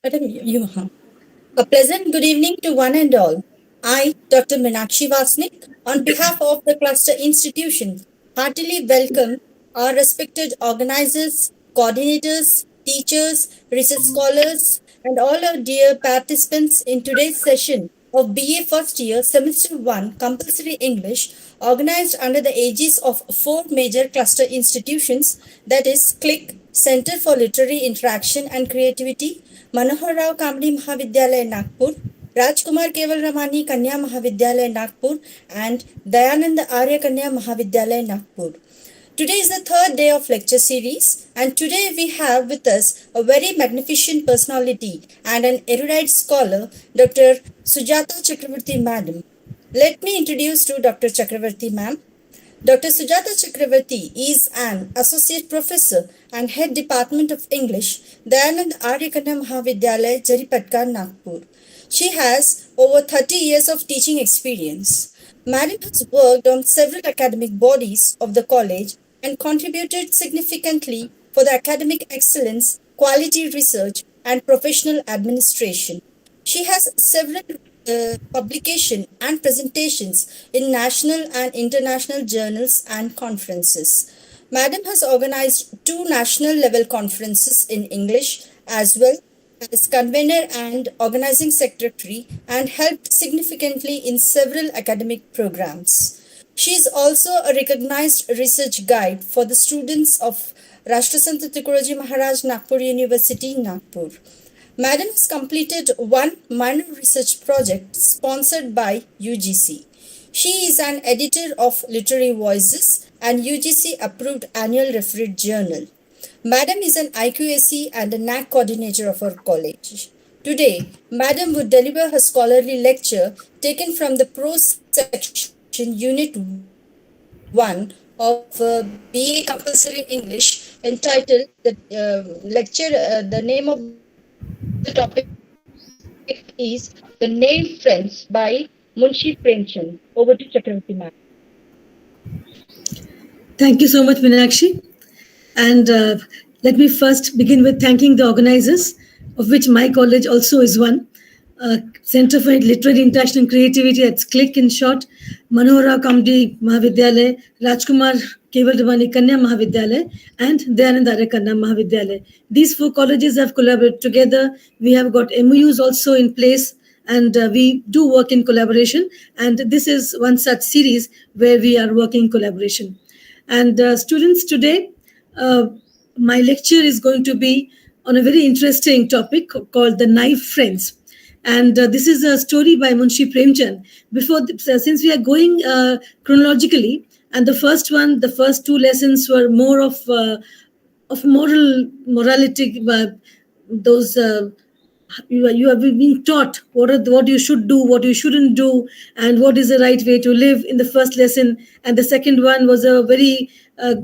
A pleasant good evening to one and all. I, Dr. Meenakshi Vasnik, on behalf of the cluster institution, heartily welcome our respected organizers, coordinators, teachers, research scholars, and all our dear participants in today's session of BA First Year Semester 1 Compulsory English, organized under the aegis of four major cluster institutions, that is CLIC, Center for Literary Interaction and Creativity, MANOHARRAO KAMDI Mahavidyalaya Nagpur, RAJKUMAR KEWALRAMANI Kanya Mahavidyalaya Nagpur, and dAYANAD ARYA Kanya Mahavidyalaya Nagpur. Today is the third day of lecture series, and today we have with us a very magnificent personality and an erudite scholar, Dr. Sujata Chakravarti Madam. Let me introduce to Dr. Chakravarti Ma'am. Dr. Sujata Chakravarti is an Associate Professor and Head Department of English, dAYANAD ARYA Kanya Mahavidyalaya, Jaripatka, Nagpur. She has over 30 years of teaching experience. Madam has worked on several academic bodies of the college and contributed significantly for the academic excellence, quality research, and professional administration. She has several publication and presentations in national and international journals and conferences. Madam has organized two national level conferences in English as well as convener and organizing secretary and helped significantly in several academic programs. She is also a recognized research guide for the students of Rashtrasant Tukaroji Maharaj Nagpur University, Nagpur. Madam has completed one minor research project sponsored by UGC. She is an editor of Literary Voices and UGC approved annual refereed journal. Madam is an IQAC and a NAC coordinator of our college. Today, Madam would deliver her scholarly lecture taken from the prose section, Unit 1 of BA Compulsory English, entitled the name of the topic is The Name Friends by Munshi Premchand. Over to Chakravarti ma'am. Thank you so much, Meenakshi. And let me first begin with thanking the organizers, of which my college also is one. Center for Literary Interaction and Creativity, that's CLIC in short, MANOHARRAO KAMDI Mahavidyalaya, RAJKUMAR KEWALRAMANI Kanya Mahavidyalaya, and dAYANAD ARYA Kanya Mahavidyalaya. These four colleges have collaborated together. We have got MOUs also in place, and we do work in collaboration. And this is one such series where we are working in collaboration. And students, today, my lecture is going to be on a very interesting topic called The Knife Friends. And this is a story by Munshi Premchand. Since we are going chronologically, and the first two lessons were more of morality. You have been taught what you should do, what you shouldn't do, and what is the right way to live in the first lesson. And the second one was a very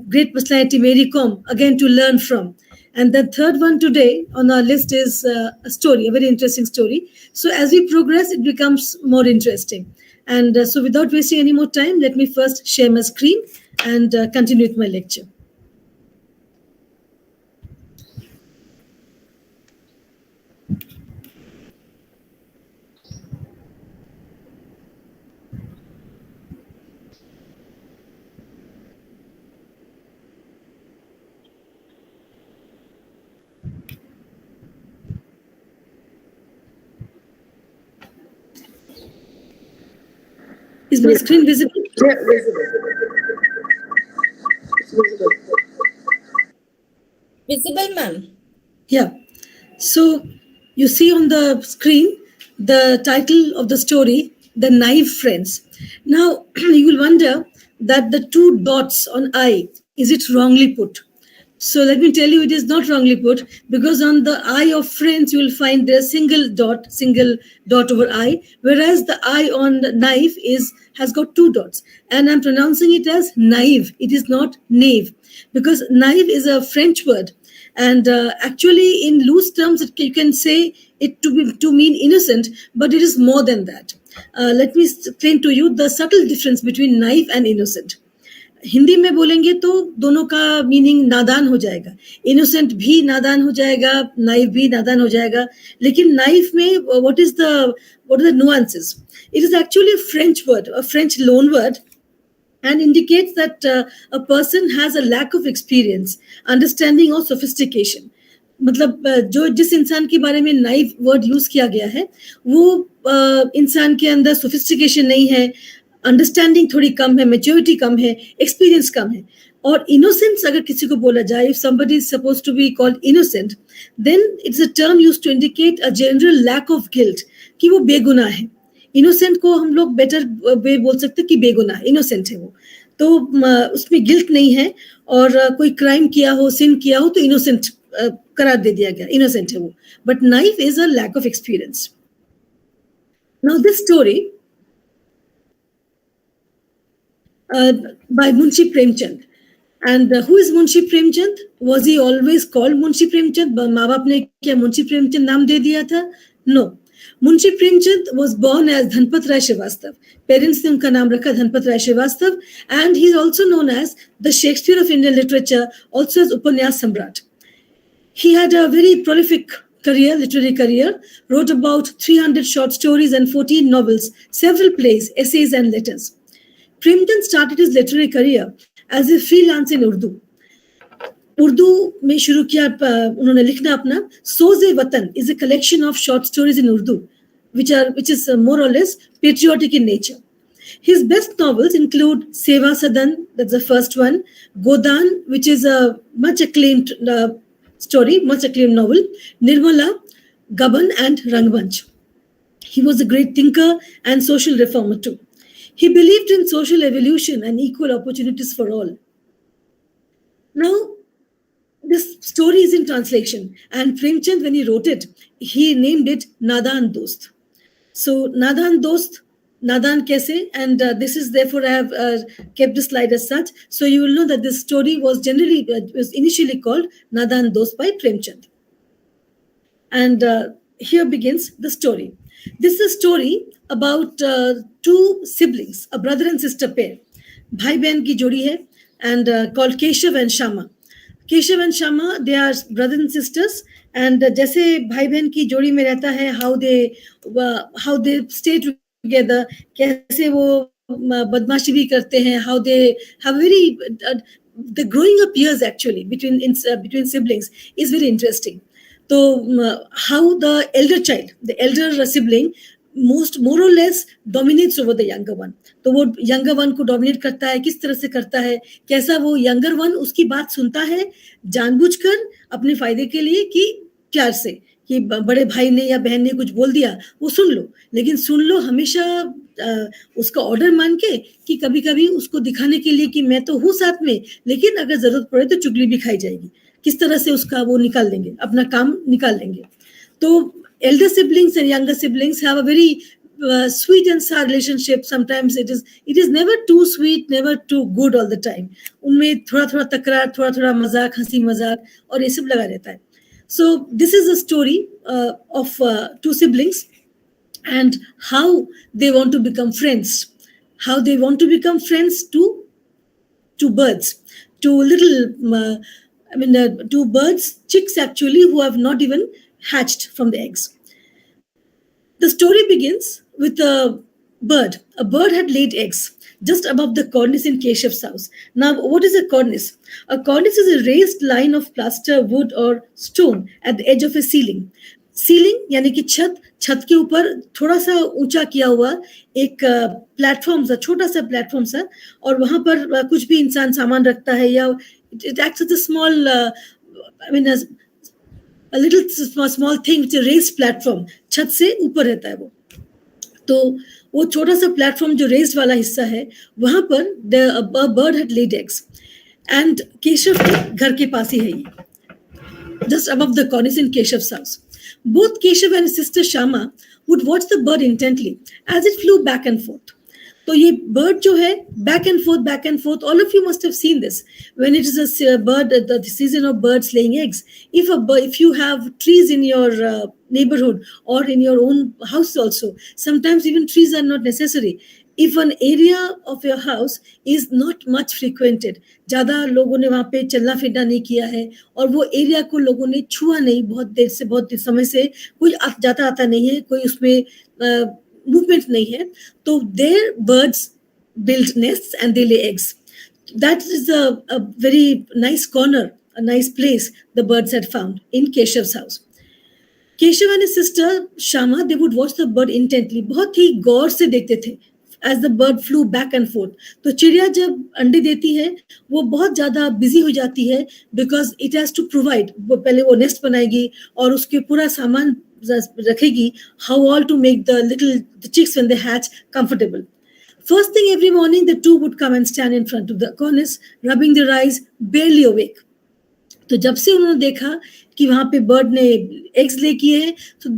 great personality, Mary Kom, again to learn from. And the third one today on our list is a story, a very interesting story. So as we progress, it becomes more interesting. And so without wasting any more time, let me first share my screen and continue with my lecture. Is my screen visible? Yeah, visible. It's visible. Visible, ma'am. Yeah. So you see on the screen the title of the story, The Knife Friends. Now you will wonder that the two dots on I, is it wrongly put? So let me tell you, it is not wrongly put, because on the I of friends, you will find the single dot over I, whereas the I on the knife has got two dots. And I'm pronouncing it as naive. It is not knave, because naive is a French word. And actually, in loose terms, you can say it to mean innocent, but it is more than that. Let me explain to you the subtle difference between naive and innocent. Hindi में बोलेंगे तो दोनों का meaning नादान हो जाएगा, innocent भी नादान हो जाएगा, नाइव भी नादान हो जाएगा. लेकिन नाइव में what are the nuances? It is actually a French word, a French loan word, and indicates that a person has a lack of experience, understanding or sophistication. मतलब जो जिस इंसान के बारे में नाइव वर्ड यूज किया गया है वो इंसान के अंदर सोफिस्टिकेशन नहीं है, अंडरस्टैंडिंग थोड़ी कम है, मैच्योरिटी कम है, एक्सपीरियंस कम है. और इनोसेंस अगर किसी को बोला जाए, if somebody is supposed to be called innocent, then it's a term used to indicate a general lack of guilt, कि वो बेगुनाह है. इनोसेंट को हम लोग बेटर वे बोल सकते कि बेगुनाह, इनोसेंट है वो, तो उसमें गिल्ट नहीं है, और कोई क्राइम किया हो, सिन किया हो तो इनोसेंट करार दे दिया गया, इनोसेंट है वो. But naive is a lack of experience. Now this story by Munshi Premchand. And who is Munshi Premchand? Was he always called Munshi Premchand? माँ बाप ने क्या मुंशी प्रेमचंद नाम दे दिया था? No. Munshi Premchand was born as Dhanpat Rai Srivastava. Parents ने उनका नाम रखा धनपत राय Srivastava, and he is also known as the Shakespeare of Indian literature, also as Upanyas Samrat. He had a very prolific career, literary career, wrote about 300 short stories and 14 novels, several plays, essays and letters. Premchand started his literary career as a freelance in Urdu. Urdu में शुरू किया उन्होंने लिखना अपना. सोज़े वतन is a collection of short stories in Urdu, which is more or less patriotic in nature. His best novels include Seva Sadan, that's the first one, Godan, which is a much acclaimed story, much acclaimed novel, Nirmala, Gaban, and Rangmanch. He was a great thinker and social reformer too. He believed in social evolution and equal opportunities for all. Now, this story is in translation, and Premchand, when he wrote it, he named it Nadan Dost. So, Nadan Dost, Nadan kaise, and this is therefore I have kept the slide as such. So, you will know that this story was initially called Nadan Dost by Premchand. And here begins the story. This is a story about two siblings, a brother and sister pair. Bhai Behan ki jodi hai, and called Keshav and Shama. Keshav and Shama, they are brothers and sisters. And जैसे भाई बहन की जोड़ी में रहता है, how they stay together, कैसे वो बदमाशी भी करते हैं, how they have very the growing up years actually between siblings is very interesting. So how the elder sibling more or less dominates over the younger one. तो वो younger one को dominate करता है, किस तरह से करता है, कैसा वो younger one उसकी बात सुनता है जानबूझकर अपने फायदे के लिए, कि प्यार से, कि बड़े भाई ने या बहन ने कुछ बोल दिया वो सुन लो, लेकिन सुन लो हमेशा उसका ऑर्डर मान के, कि कभी कभी उसको दिखाने के लिए कि मैं तो हूँ साथ में, लेकिन अगर जरूरत पड़े तो चुगली भी खाई जाएगी, किस तरह से उसका वो निकाल लेंगे, अपना काम निकाल लेंगे. तो elder siblings and younger siblings have a very sweet and sour relationship. Sometimes it is never too sweet, never too good all the time. उनमें थोड़ा थोड़ा तकरार, थोड़ा थोड़ा मजाक, हंसी मजाक और ये सब लगा रहता है. So this is a story of two siblings and how they want to become friends. How they want to become friends to birds, to little two birds, chicks actually, who have not even hatched from the eggs. The story begins with a bird. A bird had laid eggs just above the cornice in Keshav's house. Now, what is a cornice? A cornice is a raised line of plaster, wood or stone at the edge of a ceiling. Ceiling यानी कि छत के ऊपर थोड़ा सा ऊंचा किया हुआ एक प्लेटफॉर्म सा, छोटा सा प्लेटफॉर्म सा, और वहां पर कुछ भी इंसान सामान रखता है, या it acts as a small a little small thing, which is a raised platform. छत से ऊपर रहता है वो. तो वो छोटा सा प्लेटफॉर्म जो रेस्ड वाला हिस्सा है, वहां पर a bird had laid eggs, and Keshav के घर के पास ही है ये, just above the cornice in Keshav's house. Both Keshav and his sister Shama would watch the bird intently as it flew back and forth. तो ये bird जो है back and forth, all of you must have seen this when it is a bird, the season of birds laying eggs. If you have trees in your neighborhood or in your own house also, sometimes even trees are not necessary. if an area of your house is not much frequented, ज़्यादा लोगों ने वहाँ पे चलना फिरना नहीं किया है और वो एरिया को लोगों ने छुआ नहीं, बहुत देर से, बहुत समय से कोई जाता आता नहीं है, कोई उसमें मूवमेंट नहीं है, तो their birds build nests and they lay eggs. That is a very nice corner, a nice place the birds had found in Keshav's house. Keshav and his sister Shama, they would watch the bird intently. बहुत ही गौर से देखते थे as the bird flew back and forth. तो चिड़िया जब अंडे देती है वो बहुत ज़्यादा बिजी हो जाती है because it has to provide. वो पहले वो नेस्ट बनाएगी और उसके पूरा सामान रखेगी, how all to make the chicks when they hatch comfortable. First thing every morning, the two would come and stand in front of the cornice, rubbing their eyes, barely awake. तो जब से उन्होंने देखा कि वहाँ पे बर्ड ने eggs ले किए हैं, तो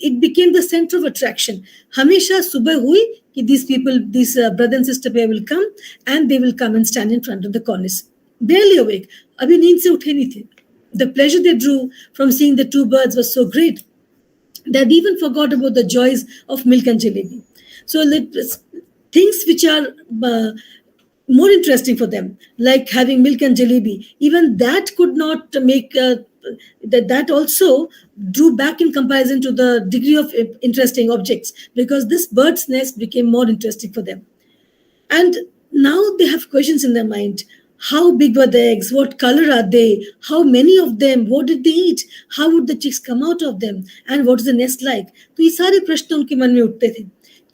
it became the center of attraction. हमेशा सुबह हुई कि these brother and sister pair will come and they will come and stand in front of the cornice. Barely awake. अभी नींद से उठे नहीं थे. The pleasure they drew from seeing the two birds was so great that they even forgot about the joys of milk and jalebi. So things which are more interesting for them, like having milk and jalebi, even that could not make that also drew back in comparison to the degree of interesting objects, because this bird's nest became more interesting for them. And now they have questions in their mind. How big were the eggs? What color are they? How many of them? What did they eat? How would the chicks come out of them? And what is the nest like? तो ये सारे प्रश्न उनके मन में उठते थे.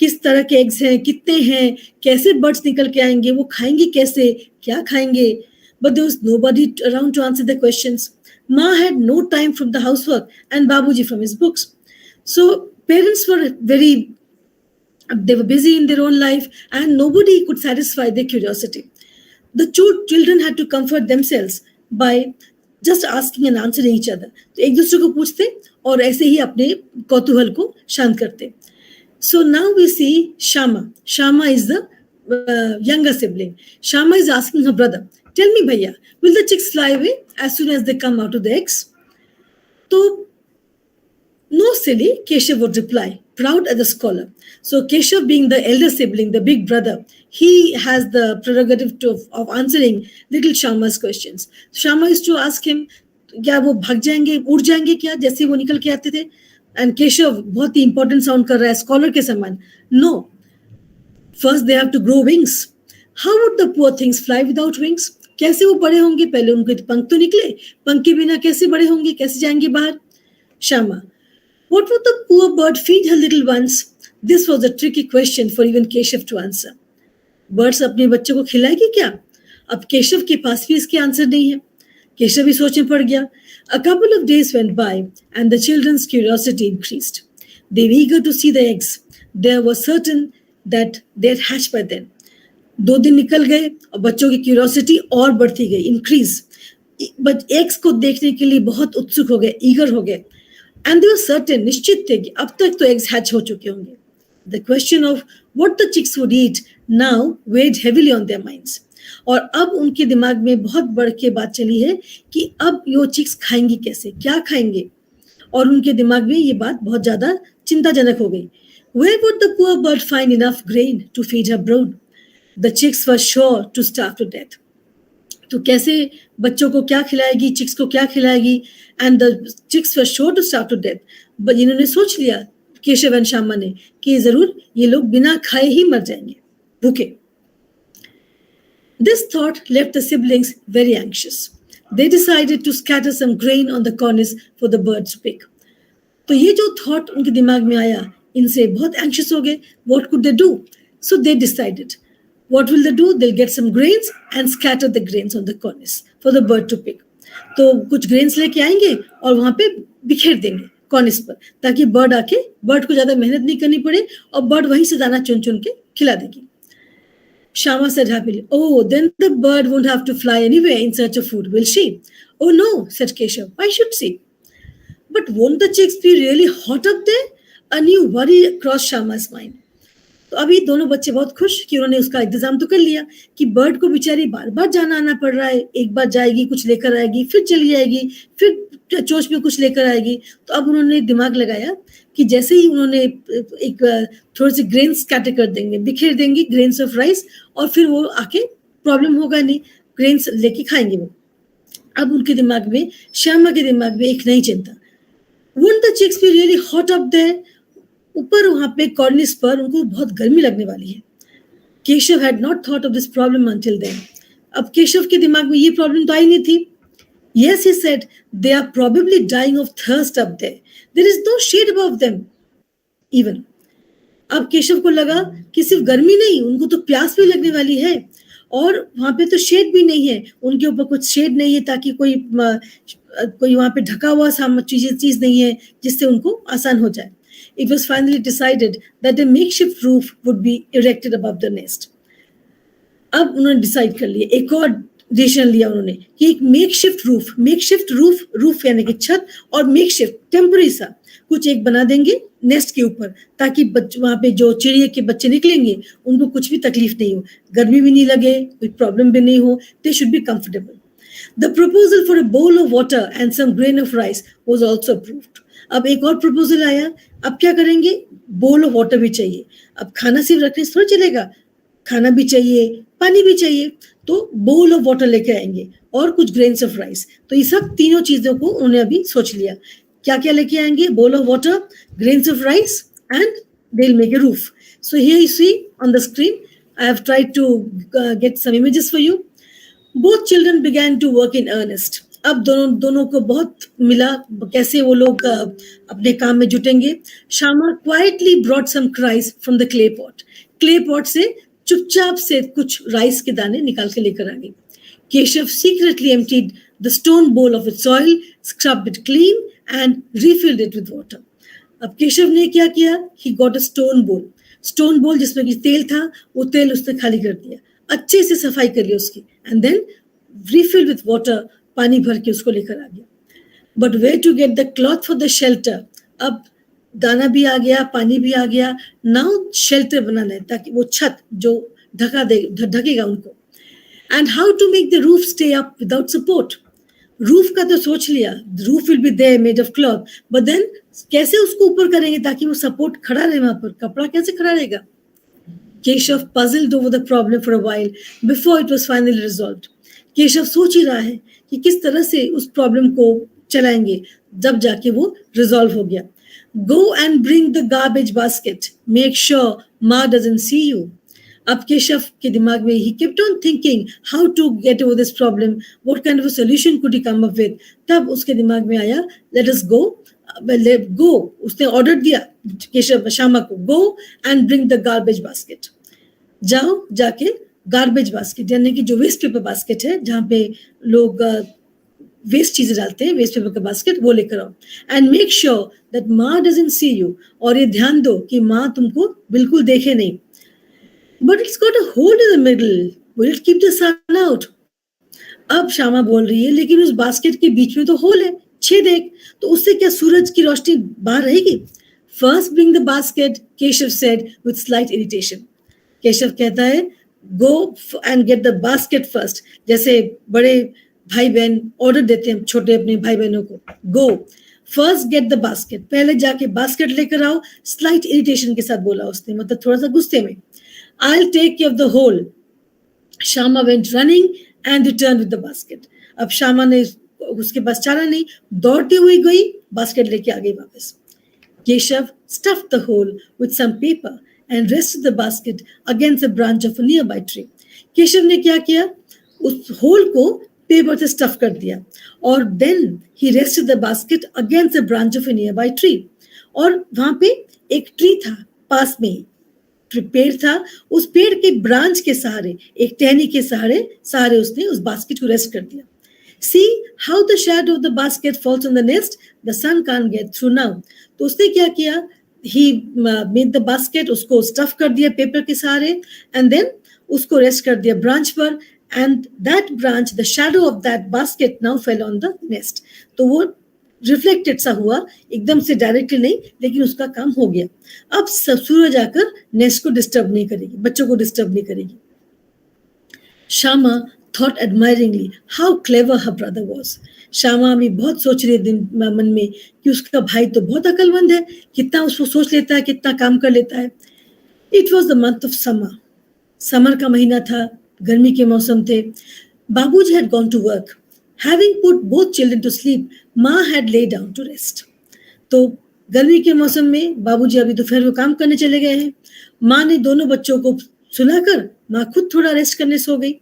किस तरह के एग्स हैं, कितने हैं, कैसे बर्ड्स निकल के आएंगे, वो खाएंगे कैसे, क्या खाएंगे? But there was nobody around to answer the questions. Ma had no time from the housework and Babuji from his books. So parents were they were busy in their own life and nobody could satisfy their curiosity. The two children had to comfort themselves by just asking and answering each other. तो एक दूसरे को पूछते और ऐसे ही अपने कौतूहल को शांत करते. So now we see Shama. Shama is the younger sibling. Shama is asking her brother, tell me bhaiya, will the chicks fly away as soon as they come out of the eggs? So, no silly, Keshav would reply, proud as a scholar. So Keshav, being the elder sibling, the big brother, he has the prerogative of answering little Shama's questions. Shama used to ask him, क्या वो भाग जाएंगे, उड़ जाएंगे क्या, जैसे वो निकल के आते थे? And Keshav बहुत ही important sound कर रहा है, scholar के समान. No. First they have to grow wings. How would the poor things fly without wings? कैसे वो बड़े होंगे? पहले उनके पंख तो निकले, पंख के बिना कैसे बड़े होंगे, कैसे जाएंगे बाहर? Shama. What would the poor bird feed her little ones? This was a tricky question for even Keshav to answer. Birds अपने बच्चों को खिलाएगी क्या? अब केशव के पास भी इसके आंसर नहीं है. केशव भी सोच में पड़ गया. A couple of days went by and the children's curiosity increased. They were eager to see the eggs. They were certain that they had hatched by then. 2 दिन निकल गए और बच्चों की क्यूरियोसिटी और बढ़ती गई, इंक्रीज. बट एग्स को देखने के लिए बहुत उत्सुक हो गए, ईगर हो गए. एंड दे वर सर्टेन, निश्चित थे कि अब तक तो एग्स हैच हो चुके होंगे. The question of what the chicks would eat now weighed heavily on their minds. और अब उनके दिमाग में बहुत बढ़ के बात चली है कि अब ये चिक्स खाएंगी कैसे, क्या खाएंगे. और उनके दिमाग में ये बात बहुत ज्यादा चिंताजनक हो गई. Where would the poor bird find enough grain to feed her brood? The chicks were sure to starve to death. तो कैसे बच्चों को क्या खिलाएगी, चिक्स को क्या खिलाएगी? And the chicks were sure to starve to death. But इन्होंने सोच लिया, केशव एंड श्यामा ने, कि जरूर ये लोग बिना खाए ही मर जाएंगे, भूखे. This thought left the siblings very anxious. They decided to scatter some grain on the cornice for the birds to pick. तो ये जो thought उनके दिमाग में आया, इनसे बहुत anxious हो गए. What could they do? So they decided. What will they do? They'll get some grains and scatter the grains on the cornice for the bird to pick. तो कुछ grains लेके आएंगे और वहाँ पे बिखेर देंगे cornice पर, ताकि bird आके, bird को ज़्यादा मेहनत नहीं करनी पड़े और bird वहीं से दाना चुन चुन के खिला देगी. Shama said happily, oh, then the bird won't have to fly anywhere in search of food, will she? Oh no, said Keshav, why should she? But won't the chicks be really hot up there? A new worry crossed Shama's mind. तो अभी दोनों बच्चे बहुत खुश कि उन्होंने उसका इंतजाम तो कर लिया कि बर्ड को बेचारी बार बार जाना आना पड़ रहा है. एक बार जाएगी, कुछ लेकर आएगी, फिर चली जाएगी, फिर चोंच में कुछ लेकर आएगी। तो अब उन्होंने दिमाग लगाया कि जैसे ही उन्होंने एक थोड़े से ग्रेन्स स्कैटर कर देंगे, बिखेर देंगे ग्रेन्स ऑफ राइस, और फिर वो आके प्रॉब्लम होगा नहीं, ग्रेन्स लेके खाएंगे वो। अब उनके दिमाग में, श्यामा के दिमाग में एक नई चिंता, won't the chicks be really hot up there? ऊपर वहां पे कॉर्निस पर उनको बहुत गर्मी लगने वाली है। Keshav had not thought of this problem until then. अब केशव के दिमाग में ये प्रॉब्लम तो आई नहीं थी। Yes, he said, they are probably dying of thirst up there. There is no shade above them, even. अब केशव को लगा कि सिर्फ गर्मी नहीं, उनको तो प्यास भी लगने वाली है, और वहां पे तो शेड भी नहीं है, उनके ऊपर कुछ शेड नहीं है ताकि कोई वहां पे ढका हुआ चीज नहीं है जिससे उनको आसान हो जाए. It was finally decided that a makeshift roof would be erected above the nest. अब उन्होंने डिसाइड कर लिया, एक और डिसीजन लिया उन्होंने कि एक मेकशिफ्ट रूफ यानी कि छत, और मेकशिफ्ट टेम्पररी सा कुछ एक बना देंगे नेस्ट के ऊपर, ताकि वहां पे जो चिड़िया के बच्चे निकलेंगे उनको कुछ भी तकलीफ नहीं हो, गर्मी भी नहीं लगे, कोई प्रॉब्लम भी नहीं हो, they should be comfortable. The proposal for a bowl of water and some grain of rice was also approved. अब एक और प्रपोजल आया. अब क्या करेंगे? बोल ऑफ वाटर भी चाहिए. अब खाना सिर्फ रखने से थोड़ा चलेगा, खाना भी चाहिए, पानी भी चाहिए, तो बोल ऑफ वाटर लेके आएंगे और कुछ ग्रेन्स ऑफ राइस. तो ये सब तीनों चीजों को उन्होंने अभी सोच लिया. क्या क्या लेके आएंगे? Bowl of water, grains of rice, and they will make a roof. So here you see on the screen, I have tried to get some images for you. Both children began to work in earnest. अब दोनों को बहुत मिला कैसे वो लोग अपने काम में जुटेंगे. Shyama quietly brought some rice from the clay pot से चुपचाप से कुछ राइस के दाने निकाल के लेकर आ गई. Keshav secretly emptied the stone bowl of its oil, scrubbed it clean and refilled it with water. अब केशव ने क्या किया? ही गॉट अ स्टोन बोल जिसमें कि तेल था, वो तेल उसने खाली कर दिया, अच्छे से सफाई कर ली उसकी, and then refilled with water, पानी भर के उसको लेकर आ गया. But where to get the cloth for the shelter? अब दाना भी आ गया, पानी भी आ गया, नाउ शेल्टर बनाना है ताकि वो छत जो ढकेगा उनको. And how to make the roof stay up without support? Roof का तो सोच लिया, roof will be there made of cloth, but then कैसे उसको ऊपर करेंगे ताकि वो सपोर्ट खड़ा रहे, वहां पर कपड़ा कैसे खड़ा रहेगा? Keshav puzzled over the problem for a while before it was finally resolved. Keshav सोच ही रहा है कि किस तरह से उस प्रॉब्लम को चलाएंगे, जब जाके वो रिजॉल्व हो गया. Go and bring the garbage basket. Make sure Ma doesn't see you. अब केशव के दिमाग में he kept on thinking how to get over this problem. What kind of a solution could he come up with? तब उसके दिमाग में आया, let us go. उसने ऑर्डर दिया केशव श्यामा को, go and bring the garbage basket. जाओ जाके गार्बेज बास्केट यानी कि जो वेस्ट पेपर बास्केट है जहाँ पे लोग वेस्ट चीजें डालते हैं, वेस्ट पेपर का बास्केट, वो लेकर आओ. एंड मेक श्योर दैट माँ डजंट सी यू, और ये ध्यान दो कि माँ तुमको बिल्कुल देखे नहीं. But it's got a hole in the middle, will it keep the sun out? अब श्यामा बोल रही है लेकिन उस बास्केट के बीच में तो होल है, छेद है, तो उससे क्या सूरज की रोशनी बाहर रहेगी? First bring the basket, Keshav said with slight irritation. Keshav कहता है go and get the basket first, जैसे बड़े भाई बहन ऑर्डर देते हैं छोटे अपने भाई बहनों को, गो फर्स्ट गेट द बास्केट, पहले जाके बास्केट लेकर आओ. स्लाइट इरिटेशन के साथ बोला उसने, मतलब थोड़ा सा गुस्से में. I will take care of the hole. Shyama went running and return with the basket. अब श्यामा ने, उसके पास चारा नहीं, दौड़ती हुई गई, बास्केट लेके आ गई वापस. Keshav stuffed the hole with some paper and rested the basket against the branch of a nearby tree. Keshav ने क्या किया? उस होल को पेपर से स्टफ कर दिया, और then he rested the basket against the branch of a nearby tree. और वहां पे एक ट्री था पास में ही, पेड़ था, उस पेड़ के ब्रांच के सहारे, एक टहनी के सहारे उसने उस बास्केट को रेस्ट कर दिया. See how the shadow of the basket falls on the nest. The sun can't get through now. तो उसने क्या किया? He made the basket, उसको स्टफ कर दिया पेपर के सहारे, and then उसको रेस्ट कर दिया ब्रांच पर, and that branch, the shadow of that basket now fell on the nest. तो वो रिफ्लेक्टेड सा हुआ, एकदम से डायरेक्टली नहीं, लेकिन उसका काम हो गया. अब सूरज आकर नेस्ट को डिस्टर्ब नहीं करेगी, बच्चों को डिस्टर्ब नहीं करेगी. Shama thought admiringly how clever her brother was. Shyama भी बहुत सोच रही दिन मन में कि उसका भाई तो बहुत अकलमंद है, कितना उसको सोच लेता है, कितना काम कर लेता है. It was the month of summer. Summer का महीना था, गर्मी के मौसम थे. Babuji had gone to work. Having put both children to sleep, Ma had laid down to rest. तो गर्मी के मौसम में बाबूजी अभी दोपहर को काम करने चले गए हैं. माँ ने दोनों बच्चों को सुलाकर माँ खुद थोड़ा रेस्ट करने सो गई.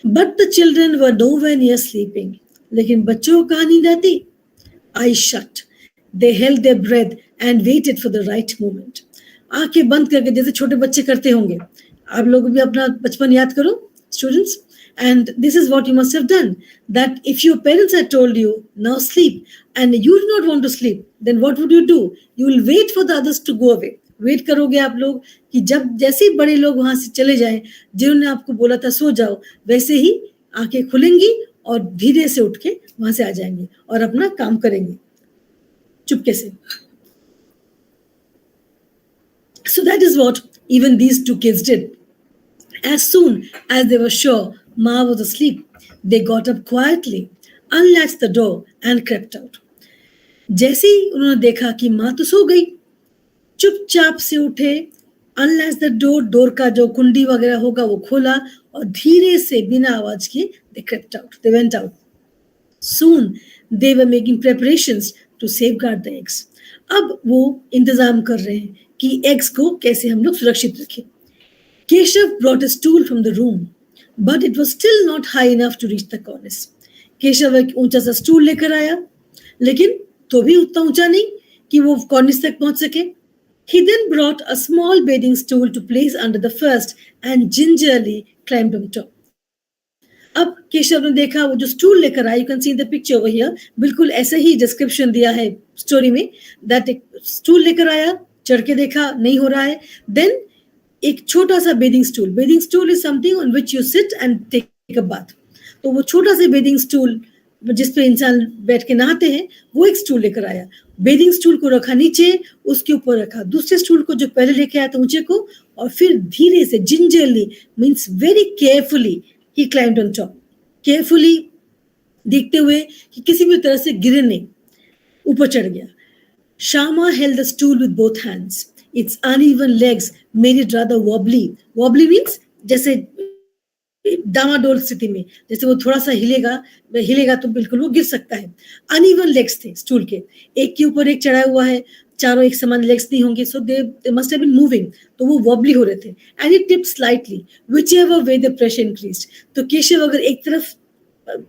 But the children were nowhere near sleeping. लेकिन बच्चों को कहाँ नींद आती? Eyes shut. They held their breath and waited for the right moment. आंखें बंद करके जैसे छोटे बच्चे करते होंगे. आप लोग भी अपना बचपन याद करो, students. And this is what you must have done. That if your parents had told you, now sleep, and you do not want to sleep, then what would you do? You will wait for the others to go away. Wait करोगे आप लोग कि जब जैसे ही बड़े लोग वहां से चले जाएं, जिन्होंने आपको बोला था सो जाओ, वैसे ही आंखें खुलेंगी और धीरे से उठ के वहां से आ जाएंगे और अपना काम करेंगे चुपके से. So that is what even these two kids did. As soon as they were sure Ma was asleep, they got up quietly, unlatched the door and crept out. जैसे ही उन्होंने देखा कि माँ तो सो गई, चुपचाप से उठे, unlatched the door, डोर का जो कुंडी वगैरह होगा वो खोला और धीरे से बिना आवाज के they crept out, they went out. Soon they were making preparations to safeguard the eggs. अब वो इंतजाम कर रहे हैं कि एग्स को कैसे हम लोग सुरक्षित रखें. Keshav brought a stool from the room, but it was still not high enough to reach the cornice. Keshav एक ऊंचा सा स्टूल लेकर आया, लेकिन तो भी उतना ऊंचा नहीं कि वो कॉर्निस तक पहुंच सके. He then brought a small bathing stool to place under the first and gingerly climbed on top. अब केशव ने देखा वो जो स्टूल लेकर आया, you can see the picture over here, बिल्कुल ऐसा ही डिस्क्रिप्शन दिया है स्टोरी में, that एक स्टूल लेकर आया, चढ़ के देखा नहीं हो रहा है, then एक छोटा सा bathing stool is something on which you sit and take a bath. तो वो छोटा सा बेदिंग स्टूल जिसपे इंसान बैठ के नहाते हैं, वो एक स्टूल लेकर आया. बेदिंग स्टूल को रखा नीचे, उसके ऊपर रखा दूसरे स्टूल को जो पहले लेके आया था ऊंचे को, और फिर धीरे से gingerly means very carefully he climbed on top. Carefully देखते हुए कि किसी भी तरह से गिरे नहीं, ऊपर चढ़ गया. Shama held the stool with both hands. Its uneven legs made it rather wobbly. Wobbly means जैसे डामाडोल स्थिति में, जैसे वो थोड़ा सा हिलेगा तो बिल्कुल वो गिर सकता है. अनइवन लेग्स थे स्टूल के, एक के ऊपर एक चढ़ा हुआ है, चारों एक समान लेग्स नहीं होंगे, so they must have been moving, तो वो वॉबली हो रहे थे. And it tipped slightly whichever way the pressure increased. तो केशव अगर एक तरफ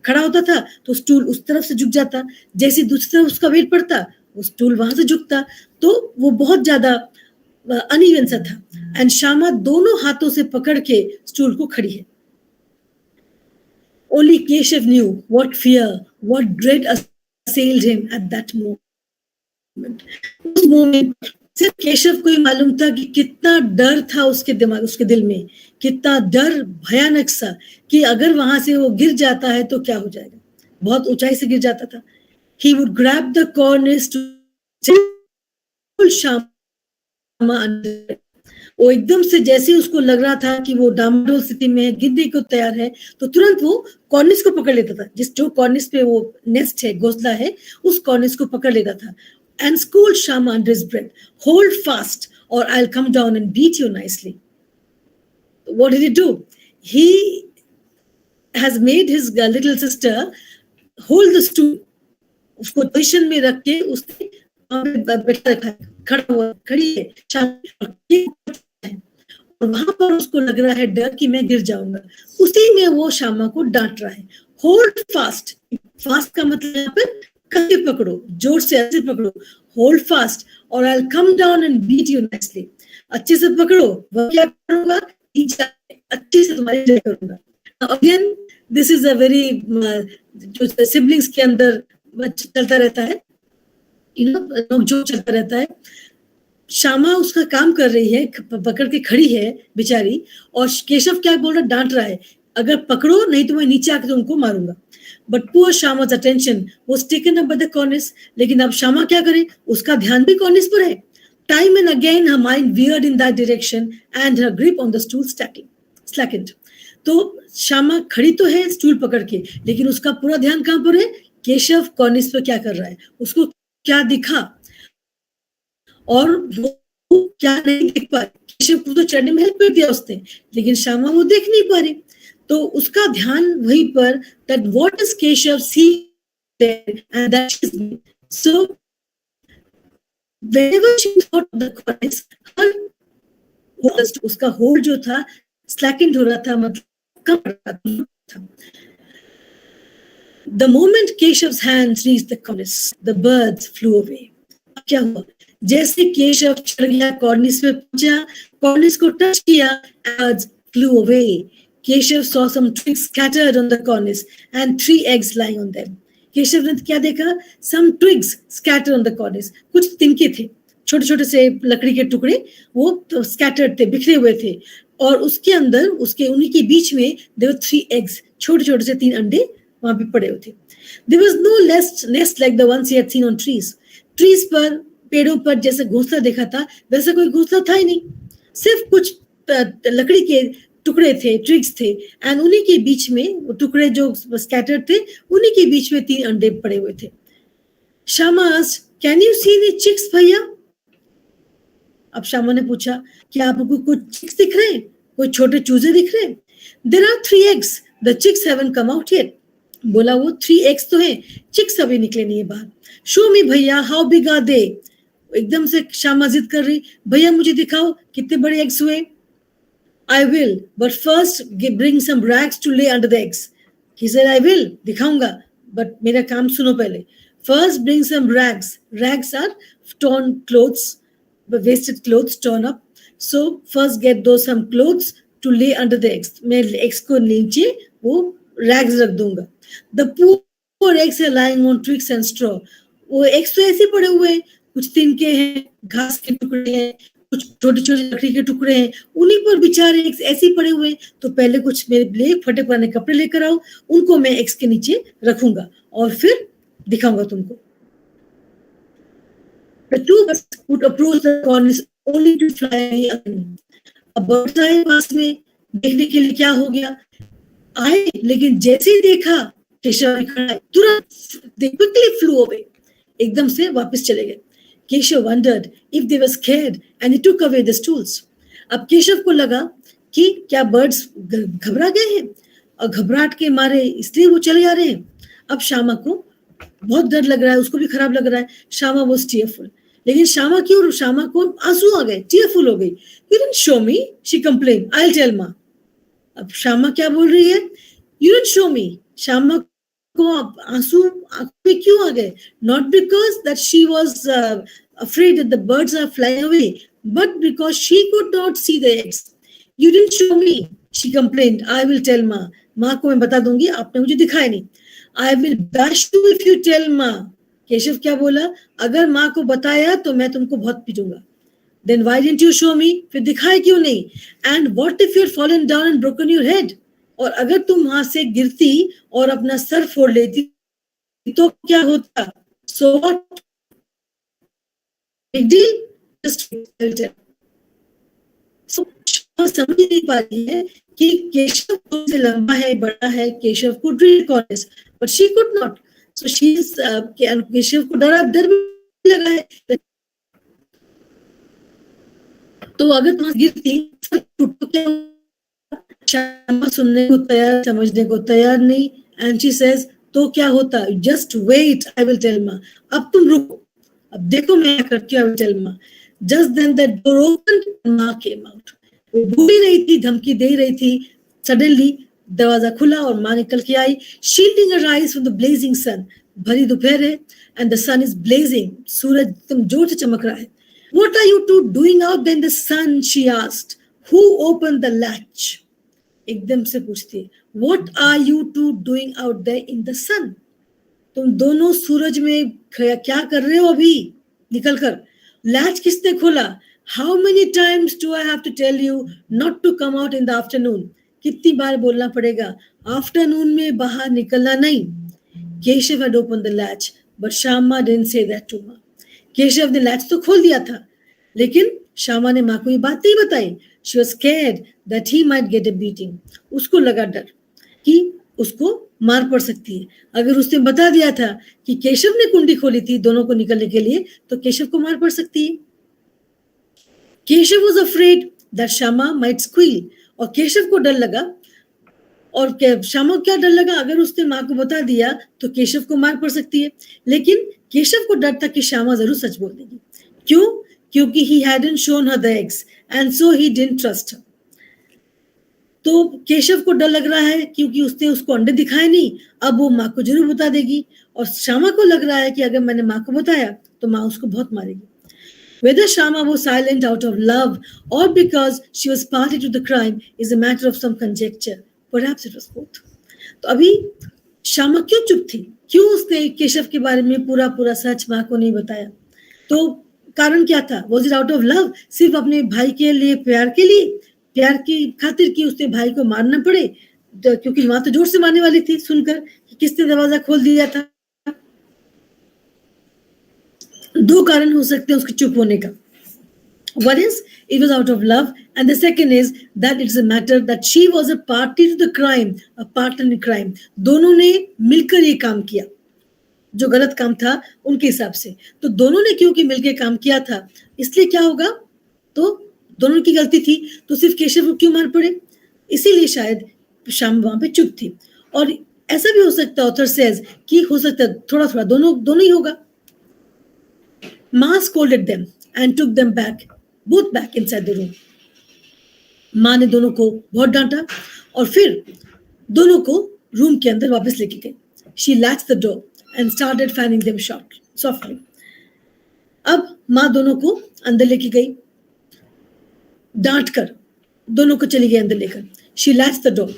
खड़ा होता था तो स्टूल उस तरफ से झुक जाता, जैसे दूसरी तरफ उसका वेट पड़ता वो स्टूल वहां से झुकता. तो वो बहुत ज्यादा अनइवन सा था. एंड श्यामा दोनों हाथों से पकड़ के स्टूल को खड़ी है. Only Keshav knew what fear, what dread assailed him at that moment. उस मोमेंट सिर्फ केशव को ही मालूम था कि कितना डर था उसके दिमाग, उसके दिल में, कितना डर भयानक सा कि अगर वहां से वो गिर जाता है तो क्या हो जाएगा. बहुत ऊंचाई से गिर जाता था. He would grab the cornice to pull Shama under. वो एकदम से जैसे उसको लग रहा था कि वो डामाडोल स्थिति में है, गिरने को तैयार है, तो तुरंत वो कॉर्निस को पकड़ लेता था. जो कॉर्निस पे वो नेस्ट है, घोंसला है, उस कॉर्निस को पकड़ लेता था. And scold Shama under his breath, hold fast or I'll come down and beat you nicely. What did he do? He has made his little sister hold the stool. उसको पोजिशन में रख के उसने बैठा रखा है, खड़ी है, और वहां पर उसको लग रहा है डर कि मैं गिर जाऊंगा. उसी में वो श्यामा को डांट रहा है. होल्ड फास्ट, फास्ट का मतलब यहाँ पर कसे पकड़ो, जोर से ऐसे पकड़ो. होल्ड फास्ट और I will come down and beat you nicely. अच्छे से पकड़ो, वह क्या करूंगा, अच्छे से तुम्हारी जय करूंगा. Again this is a very जो सिबलिंग्स के अंदर चलता रहता है, जो चलता रहता है. श्यामा उसका काम कर रही है, पकड़ के खड़ी है बेचारी, और केशव क्या बोल रहा, डांट रहा है, अगर पकड़ो नहीं तो मैं नीचे आकर तुमको मारूंगा. But poor Shama's attention was taken up by the cornice. लेकिन अब श्यामा क्या करे, उसका ध्यान भी कॉर्निस पर है. Time and again her mind veered in that direction and her grip on the stool slackened. तो श्यामा खड़ी तो है स्टूल पकड़ के, लेकिन उसका पूरा ध्यान कहाँ पर है? केशव कॉर्निस पर क्या कर रहा है, उसको क्या दिखा और वो क्या नहीं देख पा रही। केशव को तो चढ़ने में हेल्प कर दिया उसने, लेकिन श्यामा वो देख नहीं पा रही, तो उसका ध्यान वहीं पर, that what does Keshav see there, and that is me. So whenever she thought of the chorus, her उसका होल्ड जो था स्लैकेंड हो रहा था, मतलब कम हो रहा था. The moment Keshav's hands reached the cornice, the birds flew away. क्या हुआ? जैसे केशव चढ़ गया कॉर्निस पे पहुंचा, कॉर्निस को टच किया, birds flew away. Keshav saw some twigs scattered on the cornice and 3 eggs lying on them. Keshav ने क्या देखा? Some twigs scattered on the cornice. कुछ तिनके थे, छोटे छोटे से लकड़ी के टुकड़े, वो scattered थे, बिखरे हुए थे, और उसके अंदर, उसके उन्हीं के बीच में there were 3 eggs, छोटे छोटे से 3 अंडे वहां पे पड़े हुए थे. There was no nest like the ones he had seen on trees. Trees पर, पेड़ों पर जैसे घोंसला देखा था, वैसा कोई घोंसला था ही नहीं, सिर्फ कुछ लकड़ी के टुकड़े थे, ट्रिग्स थे, एंड उन्हीं के बीच में, टुकड़े जो स्कैटर्ड थे, उन्हीं के बीच में 3 अंडे पड़े हुए थे. Shyama asked, "Can you see the chicks, भैया?" अब श्यामा ने पूछा, क्या आपको कुछ चिक्स दिख रहे हैं, कोई छोटे चूजे दिख रहे हैं? There are 3 eggs. The chicks haven't come out yet. बोला वो 3 eggs तो हैं, चिक्स अभी निकले नहीं है बाहर. Show me भैया, how big are they? एकदम से श्यामा जिद कर रही, भैया मुझे दिखाओ कितने बड़े एग्स हुए. I will, but first bring some rags to lay under the eggs. He said, I will, दिखाऊंगा, but मेरा काम सुनो पहले. First bring some rags. Rags are torn clothes, wasted clothes torn up. So first get those some clothes to lay under the eggs. मैं eggs को नीचे वो rags रख दूंगा. The poor eggs are lying on twigs and straw. वो eggs तो ऐसे पड़े हुए हैं, कुछ तिनके हैं, घास के टुकड़े हैं, कुछ छोटे छोटे लकड़ी के टुकड़े हैं, उन्हीं पर बेचारे एग्स ऐसे पड़े हुए हैं. तो पहले कुछ मेरे लिए फटे पुराने कपड़े लेकर आओ, उनको मैं एग्स के नीचे रखूंगा और फिर दिखाऊंगा तुमको. The two birds would approach the cornice only to fly away again. अब बर्ड्स आए पास में, देखने के लिए क्या हो गया, आए, लेकिन जैसे ही देखा केशव खड़ा है, तुरंत they quickly flew away. एकदम से वापस चले गए. Keshav wondered if they were scared and he took away the stools. अब केशव को लगा कि क्या बर्ड्स घबरा गए हैं और घबराहट के मारे इसलिए वो चले जा रहे हैं. अब श्यामा को बहुत डर लग रहा है, उसको भी खराब लग रहा है. Shyama was tearful. लेकिन श्यामा क्यों, श्यामा को आंसू आ गए, tearful हो गई. You didn't show me, she complained. I'll tell ma. अब श्यामा क्या बोल रही है? You didn't show me. Shyama को आंसू पे क्यों आ गए? Not because that she was afraid that the birds are flying away, but because she could not see the eggs. You didn't show me, she complained. I will tell ma. माँ को मैं बता दूंगी, आपने मुझे दिखाया नहीं. I will bash you if you tell ma. Keshav क्या बोला? अगर माँ को बताया तो मैं तुमको बहुत पीटूंगा. Then why didn't you show me? फिर दिखाए क्यों नहीं? And what if you're fallen down and broken your head? और अगर तुम वहां से गिरती और अपना सर फोड़ लेती तो क्या होता? So what? Big deal? Just so समझ नहीं पा रही है कि केशव से लंबा है, बड़ा है, Keshav could read cornice, but she could not. So she is Keshav को डर भी लगा है. तो अगर तुम गिरती तो क्या? श्यामा सुनने को तैयार, समझने को तैयार नहीं. एंड शी सेज, तो क्या होता? Just wait, I will tell ma. अब तुम रुको, अब देखो मैं क्या करती हूँ, I will tell ma. Just then that door opened, ma came out. वो बोल ही रही थी, धमकी दे रही थी, सडनली दरवाजा खुला और माँ निकल के आई, shielding her eyes from the blazing sun. भरी दोपहर है and the sun is blazing. सूरज एकदम जोर से चमक रहा है. What are you two doing out there in the sun? She asked. Who opened the latch? एकदम से पूछती है, What are you two doing out there in the sun? तुम दोनों सूरज में क्या कर रहे हो अभी निकल कर? लैच किसने खोला? How many times do I have to tell you not to come out in the afternoon? कितनी बार बोलना पड़ेगा आफ्टरनून में बाहर निकलना नहीं? Keshav had opened the latch, but Shyama didn't say that to Ma. Keshav ने लैच तो खोल दिया था, लेकिन श्यामा ने माँ को ये बात नहीं बताई. She was scared that he might get a beating. उसको लगा डर कि उसको मार पड़ सकती है. अगर उसने बता दिया था कि केशव ने कुंडी खोली थी दोनों को निकलने के लिए, तो केशव को मार पड़ सकती है. Keshav was afraid that Shama might squeal. और केशव को डर लगा, और श्यामा को क्या डर लगा, अगर उसने माँ को बता दिया तो केशव को मार पड़ सकती है. लेकिन केशव को डर था कि श्यामा जरूर सच बोल देगी. क्यों? क्योंकि he hadn't shown her the eggs and so he didn't trust her. तो केशव को डर लग रहा है क्योंकि उसने उसको अंडे दिखाए नहीं, अब वो माँ को जरूर बता देगी. और श्यामा को लग रहा है कि अगर मैंने माँ को बताया तो माँ उसको बहुत मारेगी. Whether Shama was silent out of love or because she was party to the crime is a matter of some conjecture. Perhaps it was both. तो अभी श्यामा क्यों चुप थी? क्यों उसने केशव के बारे में पूरा पूरा सच माँ को नहीं बताया? तो कारण क्या था? Was it out of love? सिर्फ अपने भाई के लिए, प्यार की खातिर कि उसने भाई को मारना पड़े, क्योंकि माँ तो जोर से मारने वाली थी सुनकर कि किसने दरवाजा खोल दिया था. दो कारण हो सकते हैं उसके चुप होने का. One is it was out of love, and the second is that it's a matter that she was a party to the crime, a partner in crime. दोनों ने मिलकर ये काम किया, जो गलत काम था उनके हिसाब से. तो दोनों ने क्योंकि मिलकर काम किया था, इसलिए क्या होगा, तो दोनों की गलती थी, तो सिर्फ केशव को क्यों मार पड़े? इसीलिए शायद श्याम वहां पे चुप थी. और ऐसा भी हो सकता है, ऑथर सेज, कि हो सकता है थोड़ा थोड़ा दोनों ही होगा. माँ scolded them and took them both back inside the room. माँ ने दोनों को बहुत डांटा और फिर दोनों को रूम के अंदर वापस लेके गई. She latched the door and started fanning them softly. अब माँ दोनों को अंदर लेके गई, डांट कर दोनों को चली गई अंदर लेकर. She latched the door,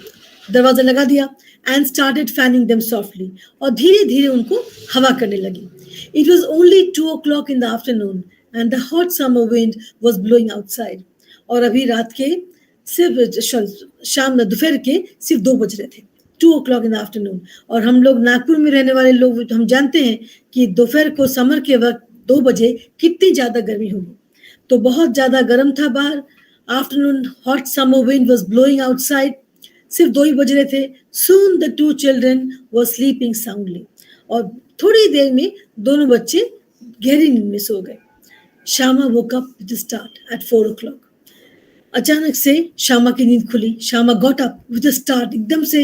दरवाजा लगा दिया, and started fanning them softly. और धीरे धीरे उनको हवा करने लगी. It was only 2 o'clock in the afternoon and the hot summer wind was blowing outside. और अभी रात के सिर्फ शाम दोपहर के सिर्फ 2 बज रहे थे. 2 o'clock in the afternoon. और हम लोग नागपुर में रहने वाले लोग हम जानते हैं कि दोपहर को समर के वक्त 2 बजे कितनी ज्यादा गर्मी होगी. तो बहुत ज्यादा गर्म था बाहर. Afternoon hot summer wind was blowing outside. सिर्फ 2 ही बज रहे थे. Soon the 2 children were sleeping soundly. और थोड़ी देर में दोनों बच्चे गहरी नींद में सो गए. Shyama woke up with a start at 4 o'clock. अचानक से श्यामा की नींद खुली. Shyama got up with a start. एकदम से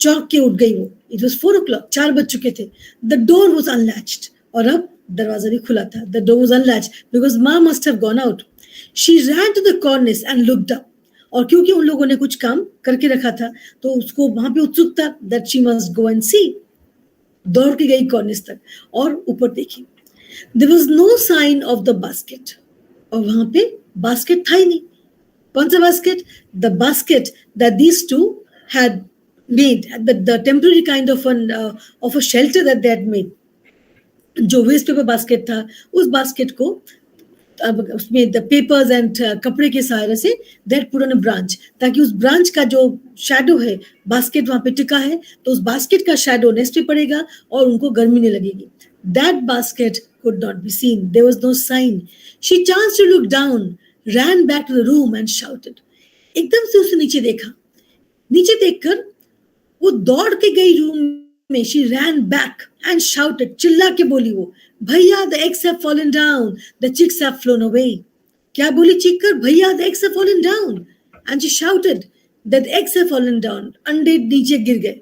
चौंक के उठ गई वो. It was 4 o'clock. 4 बज चुके थे. The door was unlatched. और अब दरवाजा भी खुला था. The door was unlatched because Ma must have gone out. She ran to the cornice and looked up. और क्योंकि उन लोगों ने कुछ काम करके रखा था तो उसको वहां पे उत्सुकता that she must go and see. दौड़ के गई कॉर्निस तक और ऊपर देखी. There was no sign of the basket. और वहां पे बास्केट था ही नहीं. कौन सा basket? The basket that these two had made, the temporary kind of a shelter that they had made. जो वेस्ट पेपर बास्केट था, उस बास्केट को उसमें द पेपर्स एंड कपड़े के सहारे say that put on a branch, ताकि उस ब्रांच का जो शैडो है, बास्केट वहां पे टिका है तो उस बास्केट का शैडो नेक्स्ट पे पड़ेगा और उनको गर्मी नहीं लगेगी. That basket could not be seen. There was no sign. She chanced to look down, ran back to the room and shouted. एकदम से उसने नीचे देखा. नीचे देखकर वो दौड़ के गई रूम में. She ran back and shouted. चिल्ला के बोली वो, भैया the eggs have fallen down, the chicks have flown away. क्या बोली चीख कर? भैया the eggs have fallen down. And she shouted that eggs have fallen down. अंडे नीचे गिर गए.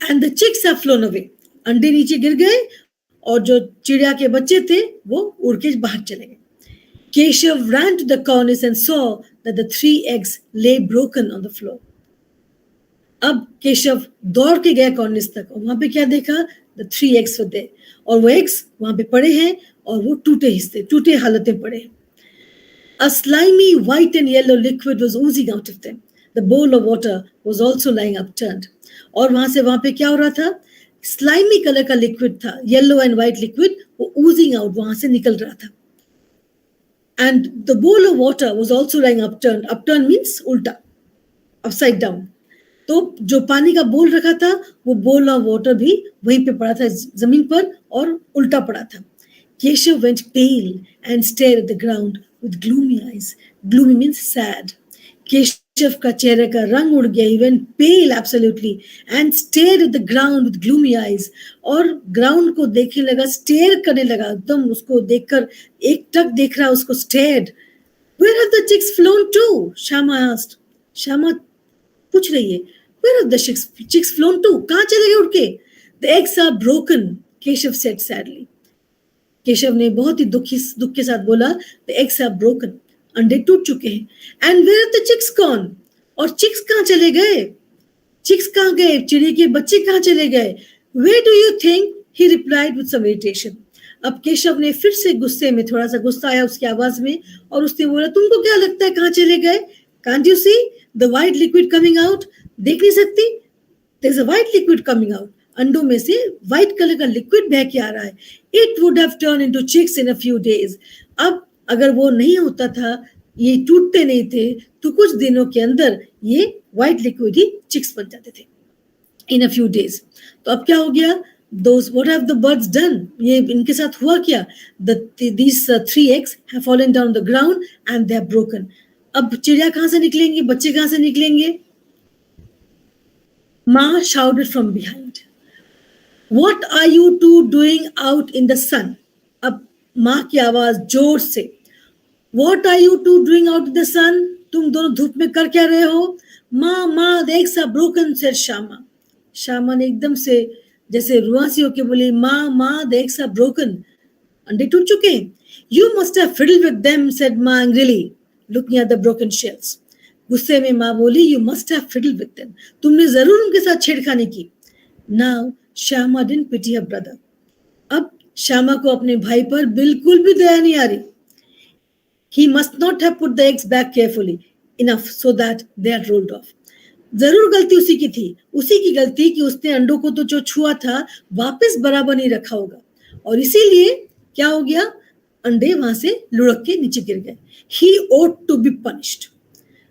And the chicks have flown away. अंडे नीचे गिर गए और जो चिड़िया के बच्चे थे वो उड़ के बाहर चले गए. Keshav ran to the cornice and saw that the 3 eggs lay broken on the floor. अब केशव दौड़ के गया कॉर्निस तक और वहां पे क्या देखा? The 3 eggs were there. और वो एग्स वहां पे पड़े हैं और वो टूटे हालत में पड़े हैं. A slimy white and yellow liquid was oozing out of them. The bowl of water was also lying upturned. और वहां पे क्या हो रहा था? स्लाइमी कलर का लिक्विड था, येलो एंड व्हाइट लिक्विड, वो oozing out वहां से निकल रहा था. And the bowl of water was also lying upturned. Upturned means उल्टा, upside down. तो जो पानी का बोल रखा था वो बोल ऑफ वाटर भी वहीं पे पड़ा था जमीन पर और उल्टा पड़ा था. Keshav went pale and stared at the ground with gloomy eyes. Gloomy means sad. Keshav का चेहरे का रंग उड़ गया, he went pale absolutely and stared at the ground with gloomy eyes. और ग्राउंड को देखने लगा, स्टेयर करने लगा, एकदम उसको देखकर एक टक देख रहा, उसको stared. Where have the chicks flown to? Shama asked. Shama पूछ रही है, where have the chicks flown to? कहाँ चले गए उड़ के? The eggs are broken, Keshav said sadly. Keshav ने बहुत ही दुख के साथ बोला, the eggs are broken. अंडे टूट चुके हैं. And where are the chicks gone? और चिक्स कहाँ चले गए? चिक्स कहाँ गए? चिड़िया के बच्चे कहाँ चले गए? Where do you think? He replied with some irritation. अब केशव ने फिर से गुस्से में, थोड़ा सा गुस्सा आया उसकी आवाज में, और उसने बोला, तुमको क्या लगता है कहाँ चले गए? Can't you see the white liquid coming out? देख नहीं सकती? There's a white liquid coming out. अंडों में से व्हाइट कलर का लिक्विड बह के आ रहा है. It would have turned into chicks in a few days. अब अगर वो नहीं होता था, ये टूटते नहीं थे, तो कुछ दिनों के अंदर ये व्हाइट लिक्विड ही चिक्स बन जाते थे. In a few days. तो अब क्या हो गया? Those, what have the birds done? ये इनके साथ हुआ क्या? These 3 eggs have fallen down on the ground and they are broken. अब चिड़िया कहाँ से निकलेंगे? बच्चे कहाँ से निकलेंगे? Ma shouted from behind. What are you two doing out in the sun? अब माँ की आवाज जोर से. What are you two doing out in the sun? तुम दोनों धूप में कर क्या रहे हो? माँ, the eggs are broken, said Shama. Shyama ने एकदम से जैसे रुआसी होके बोली, माँ, the eggs are broken. अंडे टूट चुके हैं. You must have fiddled with them, said Ma angrily, looking at the broken shells. गुस्से में माँ बोली, you must have fiddled with them. तुमने जरूर उनके साथ छेड़खानी की. Now Shama didn't pity her brother. अब श्यामा को अपने भाई पर बिल्कुल भी दया नहीं आ रही. He must not have put the eggs back carefully enough so that they had rolled off. जरूर गलती उसी की थी. उसी की गलती कि उसने अंडों को तो जो छुआ था वापस बराबर नहीं रखा होगा, और इसीलिए क्या हो गया? अंडे वहां से लुढ़क के नीचे गिर गए. He ought to be punished.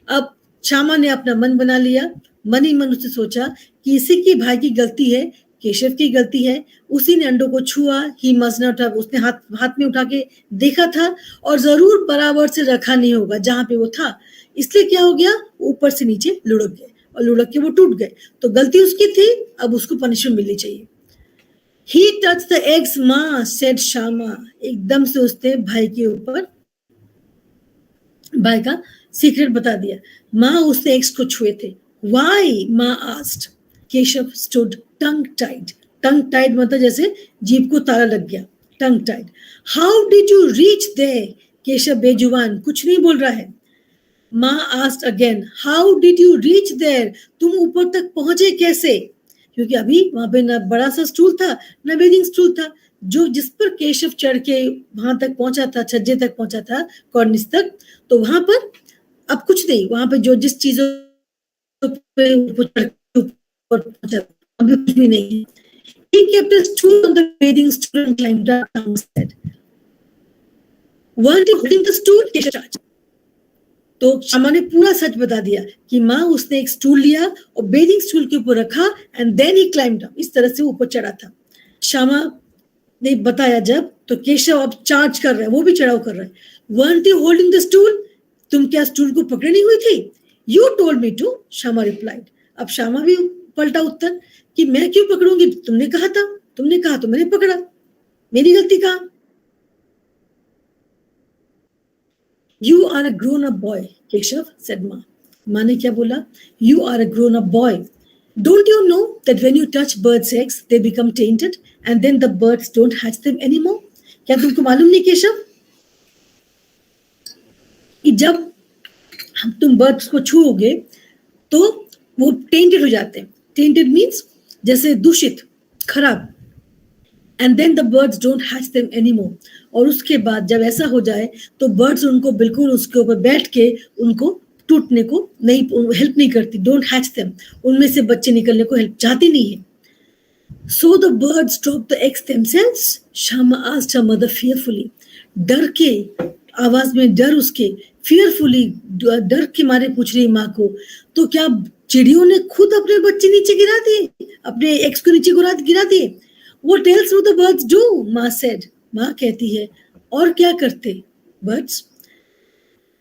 अब श्यामा ने अपना मन बना लिया. मन ही मन उसने सोचा कि इसी की भाई की गलती है, केशव की गलती है. उसी ने अंडों को छुआ. He must not have, उसने हाथ में उठा के देखा था और जरूर बराबर से रखा नहीं होगा जहां पे वो था. इसलिए क्या हो गया? ऊपर से नीचे लुढ़क गए और लुढ़क के वो टूट गए. तो गलती उसकी थी, अब उसको पनिशमेंट मिलनी चाहिए. He touched the eggs, Ma, said Shama. एकदम से उसने भाई के ऊपर भाई का सीक्रेट बता दिया. माँ उसने एग्स को छुए थे. Why? Ma asked. Keshav stood tongue tied. Tongue tied मतलब जैसे जीभ को ताला लग गया. Tongue tied. How did you reach there? Keshav बेजुबान कुछ नहीं बोल रहा है. Ma asked again. How did you reach there? तुम ऊपर तक पहुंचे कैसे? क्योंकि अभी वहां पे न बड़ा सा स्टूल था न बेदिंग स्टूल था, जो जिस पर केशव चढ़ के वहां तक पहुंचा था, छज्जे तक पहुंचा था, कॉर्निस तक. तो वहां पर अब कुछ नहीं, वहां पे जो जिस चीजों पे ऊपर पहुंचा अभी कुछ भी नहीं है. He kept a stool on the bathing stool and climbed up and said, "Weren't you holding the stool?" Keshav charged. तो श्यामा ने पूरा सच बता दिया कि माँ उसने एक स्टूल लिया और बेदिंग स्टूल के ऊपर रखा and then he climbed up. इस तरह से ऊपर चढ़ा था. श्यामा ने बताया जब, तो केशव अब चार्ज कर रहा है, वो भी चढ़ाव कर रहा है. Weren't you holding the stool? तुम क्या स्टूल को पकड़े नहीं हुई थी? You told me to, Shyama replied. अब श्यामा भी पलटा उत्तर कि मैं क्यों पकड़ूंगी, तुमने कहा था, तुमने कहा तो मैंने पकड़ा, मेरी गलती कहाँ? You are a grown-up boy, Keshav, said Ma. माँ ने क्या बोला? You are a grown-up boy. Don't you know that when you touch birds' eggs, they become tainted and then the birds don't hatch them anymore? क्या तुमको मालूम नहीं केशव कि जब तुम बर्ड्स को छूओगे तो वो टेंटेड हो जाते हैं. टेंटेड मीन्स जैसे दूषित, खराब. And then the birds don't hatch them anymore. और उसके बाद जब ऐसा हो जाए तो बर्ड्स उनको बिल्कुल उसके ऊपर बैठ के उनको टूटने को नहीं, हेल्प नहीं करती. डोंट हैच देम, उनमें से बच्चे निकलने को हेल्प चाहती नहीं है. So the birds dropped the eggs themselves? Shama asked her mother fearfully. डर के आवाज में डर उसके, fearfully डर के मारे पूछ रही माँ को, तो क्या चिड़ियों ने खुद अपने बच्चे नीचे गिरा दिए, अपने एग्स को नीचे गिरा दिए? What else would the birds do? माँ said. माँ कहती है, और क्या करते birds?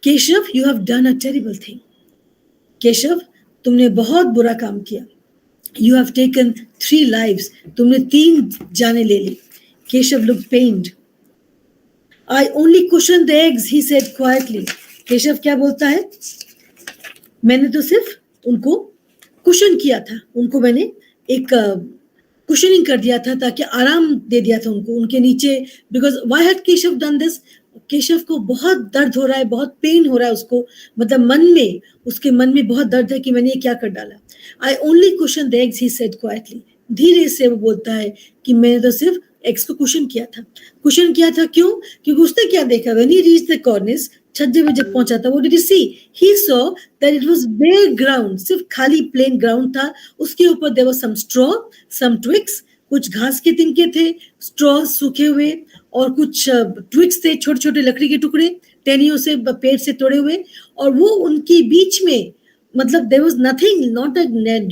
Keshav, you have done a terrible thing. Keshav, तुमने बहुत बुरा काम किया. You have taken 3 lives. तुमने 3 जाने ले ली. Keshav looked pained. I only cushioned the eggs, he said quietly. Keshav क्या बोलता है? मैंने तो सिर्फ उनको कुशन किया था. उनको मैंने एक कुशनिंग कर दिया था ताकि आराम दे दिया था उनको उनके नीचे. Because why had Keshav done this? Keshav को बहुत दर्द हो रहा है, बहुत पेन हो रहा है उसको, मतलब मन में, उसके मन में बहुत दर्द है कि मैंने ये क्या कर डाला. I only cushioned the eggs, he said quietly. धीरे से वो बोलता है कि मैंने तो सिर्फ एग्स को कुशन किया था. कुशन किया था क्यों? क्योंकि उसने क्या देखा? When he reached the cornice, छज्जे में जब पहुंचा था, what did he see? He saw that it was bare ground, सिर्फ खाली plain ground था. उसके ऊपर there was some straw, some twigs, कुछ घास के तिनके थे, straw सूखे हुए, और कुछ ट्विग्स थे, छोटे छोटे लकड़ी के टुकड़े, टहनियों से, पेड़ से तोड़े हुए, और वो उनके बीच में, मतलब there was nothing, not a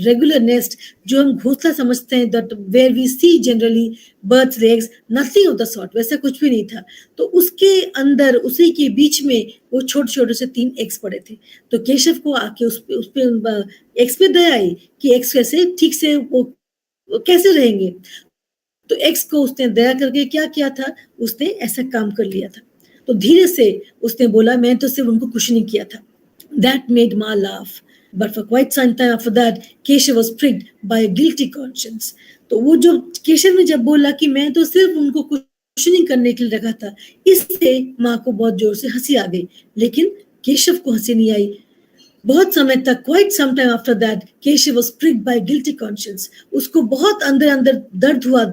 regular nest जो हम घोंसला समझते हैं, that where we see generally birds' eggs, nothing of the sort, वैसा कुछ भी नहीं था. तो उसके अंदर, उसी के बीच में वो छोटे छोटे से 3 एग्स पड़े थे. तो केशव को आके उस पे एग्स पे दया आई कि एग्स कैसे ठीक से वो कैसे रहेंगे. तो एक्स को उसने दया करके क्या किया था? उसने ऐसा काम कर लिया था. तो धीरे से उसने बोला, मैं तो सिर्फ उनको कुछ नहीं किया था. That made Ma laugh. But for quite some time after that, Keshav was pricked by a guilty conscience. तो वो जो केशव ने जब बोला कि मैं तो सिर्फ उनको कुछ नहीं करने के लिए रखा था, इससे माँ को बहुत जोर से हंसी आ गई. लेकिन केशव को हंसी नहीं आई. बहुत समय तक, quite some time after that, Keshav was pricked by guilty conscience. उसको बहुत अंदर अंदर दर्द हुआ,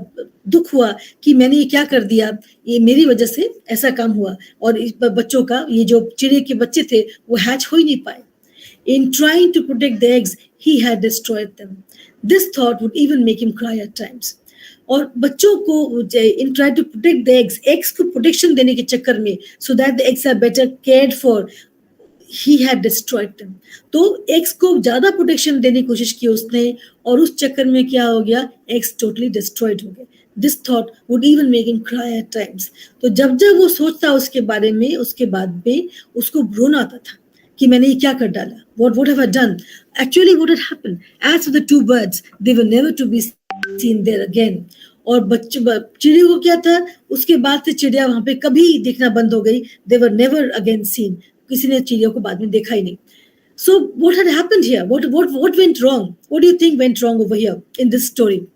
दुख हुआ कि मैंने ये क्या कर दिया, ये मेरी वजह से ऐसा काम हुआ. और इस बच्चों का, ये जो चिड़िया के बच्चे थे, वो हैच हो ही नहीं पाए. In trying to protect the eggs, he had destroyed them. This thought would even make him cry at times. और बच्चों को in trying to protect the eggs को protection देने के चक्कर में, so that the eggs are better cared for, he had destroyed them. तो eggs को ज़्यादा protection देने की कोशिश की उसने, और उस चक्कर में क्या हो गया? eggs totally destroyed हो गए. This thought would even make him cry at times. तो जब जब वो सोचता उसके बारे में, उसके बाद में उसको रोना आता था कि मैंने ये क्या कर डाला. What have I done? Actually, what had happened? As for the 2 birds, they were never to be seen there again. और चिड़िया को क्या था? उसके बाद से चिड़िया वहां पे कभी दिखना बंद हो गई. They were never again seen. किसी ने चिड़िया को बाद में देखा ही नहीं. So what had happened here? What went wrong? What do you think went wrong over here in this story?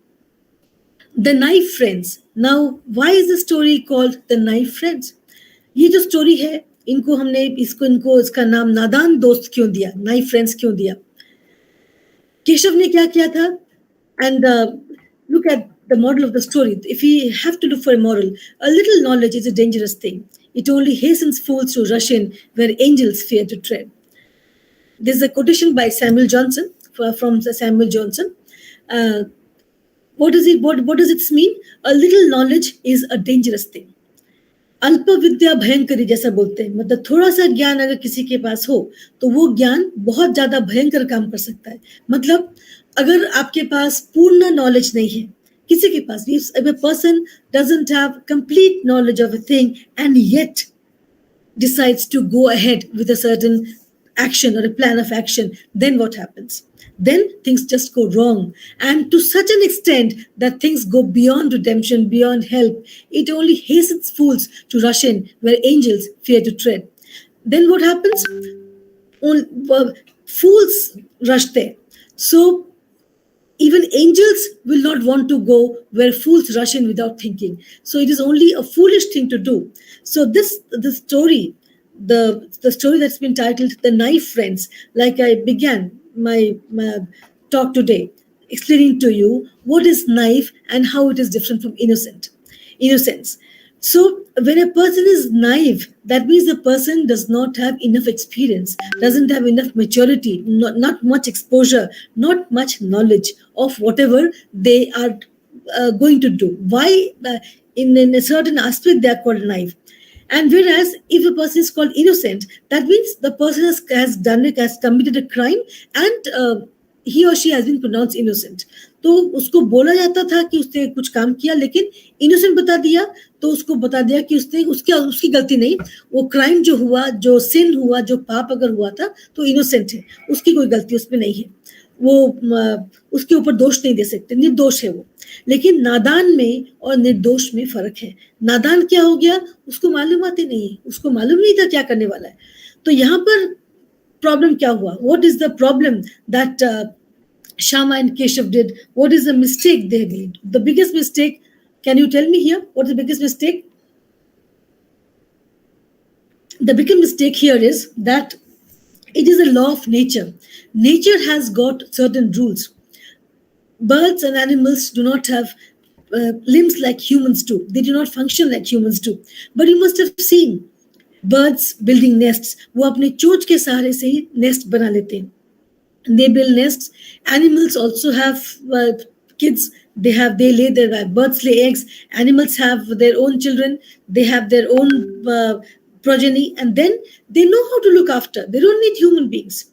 The Knife Friends. Now, why is the story called The Knife Friends? ये जो story है, इनको हमने इनको इसका नाम नादान दोस्त क्यों दिया, नाइफ फ्रेंड्स क्यों दिया? केशव ने क्या किया था? And look at the model of the story. If we have to look for a moral, a little knowledge is a dangerous thing. It only hastens fools to rush in where angels fear to tread. There's a quotation by Samuel Johnson, from Samuel Johnson. What does it mean? A little knowledge is a dangerous thing. अल्प विद्या भयंकरी जैसा बोलते हैं, मतलब थोड़ा सा ज्ञान अगर किसी के पास हो तो वो ज्ञान बहुत ज्यादा भयंकर काम कर सकता है. मतलब अगर आपके पास पूर्ण नॉलेज नहीं है, किसी के पास, if a person doesn't have complete knowledge of a thing and yet decides to go ahead with a certain action or a plan of action, then what happens? Then things just go wrong, and to such an extent that things go beyond redemption, beyond help. It only hastens fools to rush in where angels fear to tread. Then what happens? Fools rush there. So even angels will not want to go where fools rush in without thinking. So it is only a foolish thing to do. So the story, the story that's been titled The Knife Friends, like I began my talk today, explaining to you what is knife and how it is different from innocence. So when a person is naive, that means the person does not have enough experience, doesn't have enough maturity, not much exposure, not much knowledge of whatever they are going to do. Why? In a certain aspect, they are called naive. And whereas if a person is called innocent, that means the person has committed a crime, and he or she has been pronounced innocent. तो उसको बोला जाता था कि उसने कुछ काम किया, लेकिन innocent बता दिया तो उसको बता दिया कि उसने उसकी गलती नहीं, वो क्राइम जो हुआ, जो सिन हुआ, जो पाप अगर हुआ था तो innocent है, उसकी कोई गलती उसमें नहीं है, वो उसके ऊपर दोष नहीं दे सकते, निर्दोष है वो। लेकिन नादान में और निर्दोष में फर्क है। नादान क्या हो गया, उसको मालूमात ही नहीं है, उसको मालूम नहीं था क्या करने वाला है। तो यहाँ पर प्रॉब्लम क्या हुआ? What is the problem that Shama and Keshav did? What is the mistake they made? The biggest mistake, can you tell me here? What is the biggest mistake? The biggest mistake here is that it is a law of nature. Nature has got certain rules. Birds and animals do not have limbs like humans do. They do not function like humans do. But you must have seen birds building nests. वो अपने चोंच के सहारे से ही nest बना लेते हैं. They build nests. Animals also have kids. They lay their birds lay eggs. Animals have their own children. They have their own progeny, and then they know how to look after. They don't need human beings.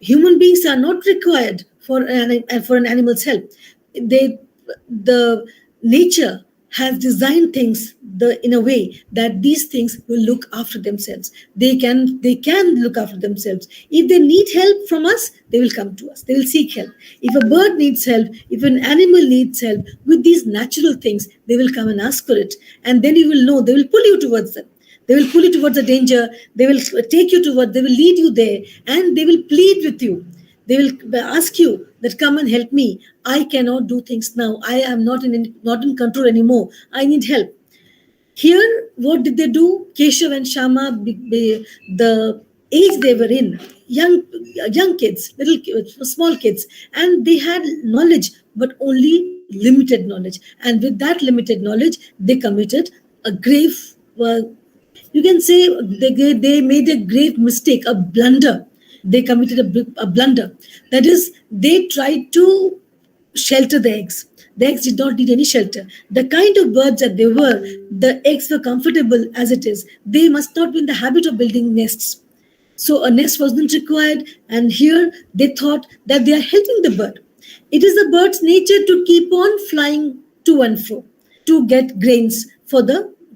Human beings are not required for an animal's help. The nature has designed things in a way that these things will look after themselves. They can look after themselves. If they need help from us, they will come to us. They will seek help. If a bird needs help, if an animal needs help with these natural things, they will come and ask for it. And then you will know, they will pull you towards them. They will pull you towards the danger. They will take you towards, they will lead you there, and they will plead with you. They will ask you that come and help me. I cannot do things now. I am not in control anymore. I need help. Here, what did they do? Keshav and Shama, the age they were in, young kids, small kids, and they had knowledge, but only limited knowledge. And with that limited knowledge, they committed a grave, you can say they made a grave mistake, a blunder. They committed a blunder. That is, they tried to shelter the eggs. The eggs did not need any shelter. The kind of birds that they were, the eggs were comfortable as it is. They must not be in the habit of building nests. So a nest wasn't required, and here they thought that they are helping the bird. It is the bird's nature to keep on flying to and fro to get grains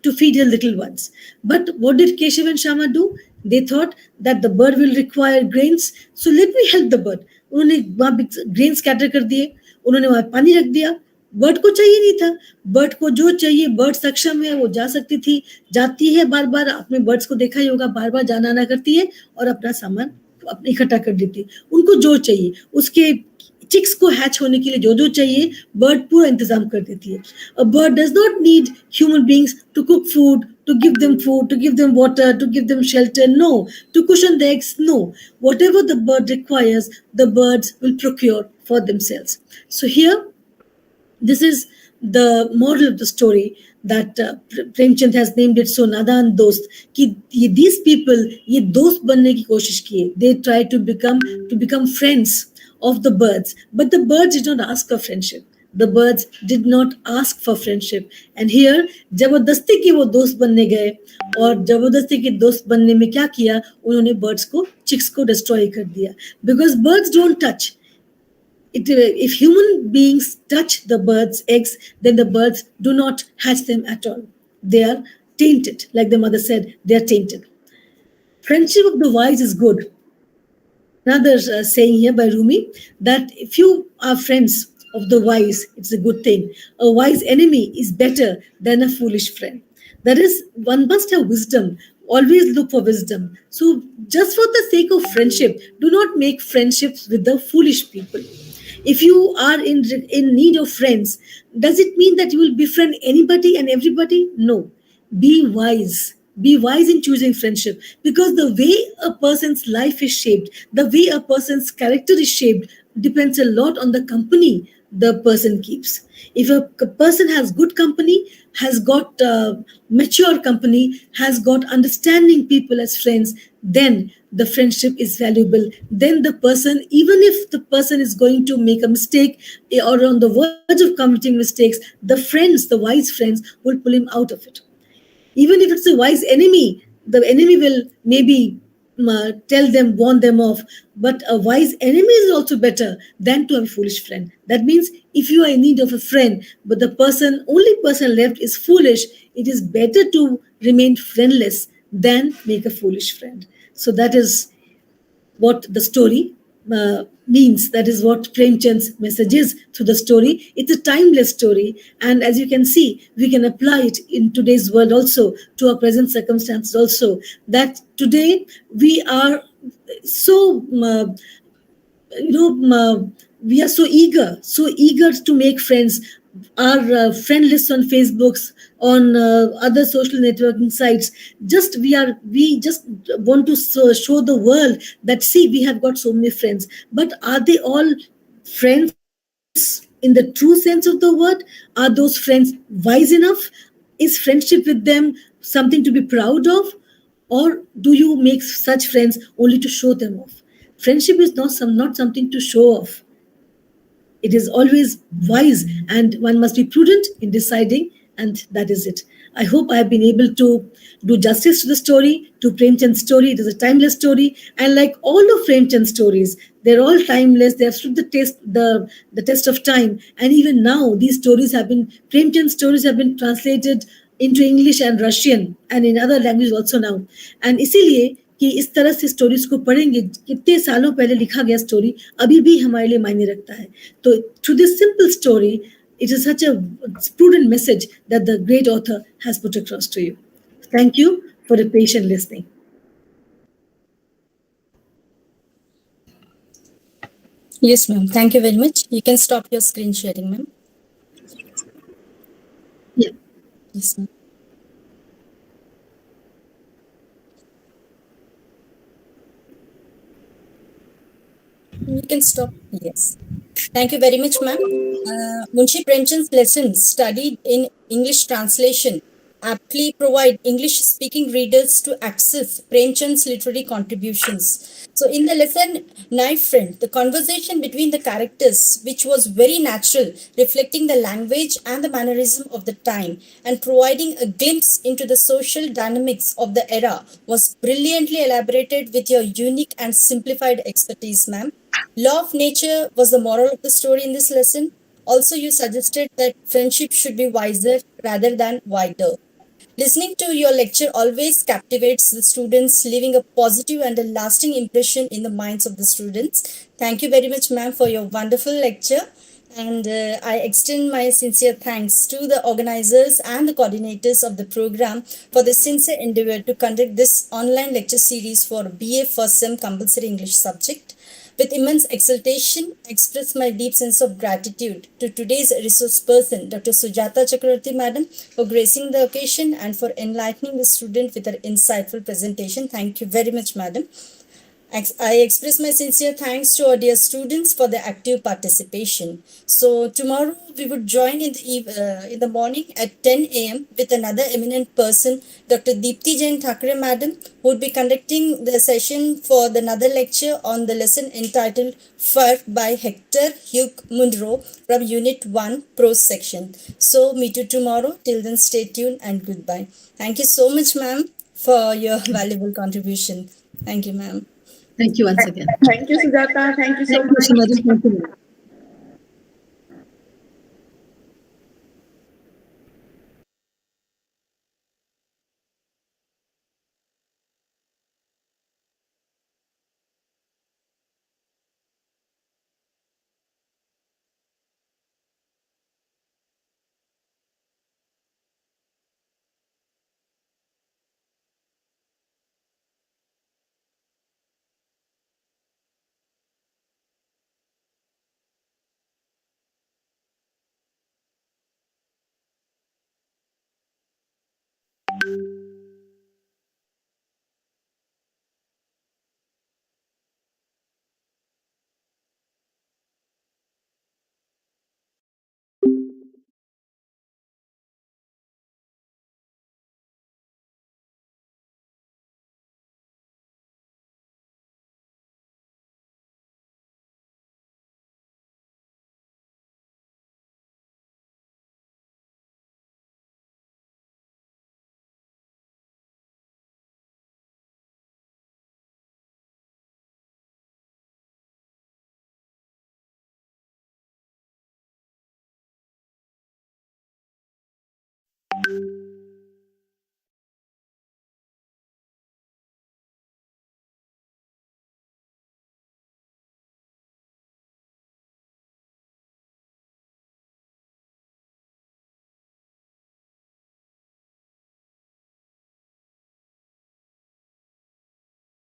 to feed her little ones. But what did Keshav and Shama do? They thought that the bird will require grains, so let me help the bird. उन्होंने वहाँ grains scatter कर दिए, उन्होंने वहाँ पानी रख दिया. Bird को चाहिए नहीं था. बर्ड को जो चाहिए, बर्ड सक्षम है, वो जा सकती थी, जाती है बार बार. आपने बर्ड्स को देखा ही होगा, बार बार जाना आना करती है और अपना सामान इकट्ठा कर देती है. उनको जो चाहिए, उसके चिक्स को हैच होने के लिए जो चाहिए, बर्ड पूरा इंतजाम कर देती है. A bird does not need human beings to cook food, to give them food, to give them water, to give them shelter. No. To cushion the eggs, no. Whatever the bird requires, the birds will procure for themselves. So here, this is the moral of the story that Premchand has named it so, Nadan Dost. कि these people, ये दोस्त बनने की कोशिश किए. They try to become friends of the birds, but the birds did not ask for friendship. The birds did not ask for friendship. And here, जबरदस्ती के वो दोस्त बनने गए, और जबरदस्ती के दोस्त बनने में क्या किया, उन्होंने birds को, chicks को destroy कर दिया. Because birds don't touch. If human beings touch the birds' eggs, then the birds do not hatch them at all. They are tainted. Like the mother said, they are tainted. Friendship of the wise is good. Another saying here by Rumi, that if you are friends of the wise, it's a good thing. A wise enemy is better than a foolish friend. That is, one must have wisdom. Always look for wisdom. So just for the sake of friendship, do not make friendships with the foolish people. If you are in need of friends, does it mean that you will befriend anybody and everybody? No. Be wise. Be wise in choosing friendship, because the way a person's life is shaped, the way a person's character is shaped, depends a lot on the company the person keeps. If a person has good company, has got mature company, has got understanding people as friends, then the friendship is valuable. Then the person, even if the person is going to make a mistake or on the verge of committing mistakes, the friends, the wise friends, will pull him out of it. Even if it's a wise enemy, the enemy will maybe tell them, warn them off. But a wise enemy is also better than to have a foolish friend. That means if you are in need of a friend, but the only person left is foolish, it is better to remain friendless than make a foolish friend. So that is what the story means. That is what Premchand's message is through the story. It's a timeless story, and as you can see, we can apply it in today's world also, to our present circumstances also. That today we are so we are so eager to make friends. Our friend lists on Facebooks, on other social networking sites, we just want to show the world that, see, we have got so many friends. But are they all friends in the true sense of the word? Are those friends wise enough? Is friendship with them something to be proud of? Or do you make such friends only to show them off? Friendship is not something to show off. It is always wise, and one must be prudent in deciding, and that is it. I hope I have been able to do justice to the story, to Premchand's story. It is a timeless story, and like all of Premchand's stories, they're all timeless. They have stood the test of time, and even now, Premchand's stories have been translated into English and Russian and in other languages also now. And इसीलिए कि इस तरह से stories को पढ़ेंगे, कितने सालों पहले लिखा गया स्टोरी अभी भी हमारे लिए मायने रखता है. तो through this simple story, it is such a prudent message that the great author has put across to you. Thank you for the patient listening. Yes, ma'am. Thank you very much. You can stop your screen sharing, ma'am. Yeah. Yes, ma'am. You can stop. Yes. Thank you very much, ma'am. Munshi Premchand's lessons studied in English translation aptly provide English speaking readers to access Premchand's literary contributions. So, in the lesson Knife Friend, the conversation between the characters, which was very natural, reflecting the language and the mannerism of the time and providing a glimpse into the social dynamics of the era, was brilliantly elaborated with your unique and simplified expertise, ma'am. Law of nature was the moral of the story in this lesson. Also, you suggested that friendship should be wiser rather than wider. Listening to your lecture always captivates the students, leaving a positive and a lasting impression in the minds of the students. Thank you very much, ma'am, for your wonderful lecture. And I extend my sincere thanks to the organizers and the coordinators of the program for the sincere endeavor to conduct this online lecture series for BA First Sem Compulsory English subject. With immense exultation, I express my deep sense of gratitude to today's resource person, Dr. Sujata Chakravarti Madam, for gracing the occasion and for enlightening the student with her insightful presentation. Thank you very much, Madam. I express my sincere thanks to our dear students for their active participation. So tomorrow we would join in the morning at 10 a.m. with another eminent person, Dr. Deepti Jain Thakre Madam, who would be conducting the session for another lecture on the lesson entitled Fur by Hector Hugh Munro from Unit 1 Prose section. So meet you tomorrow. Till then, stay tuned and goodbye. Thank you so much, ma'am, for your valuable contribution. Thank you, ma'am. Thank you once again. Thank you, Sujata. Thank you so Thank you, much. Sumadhi. Thank you.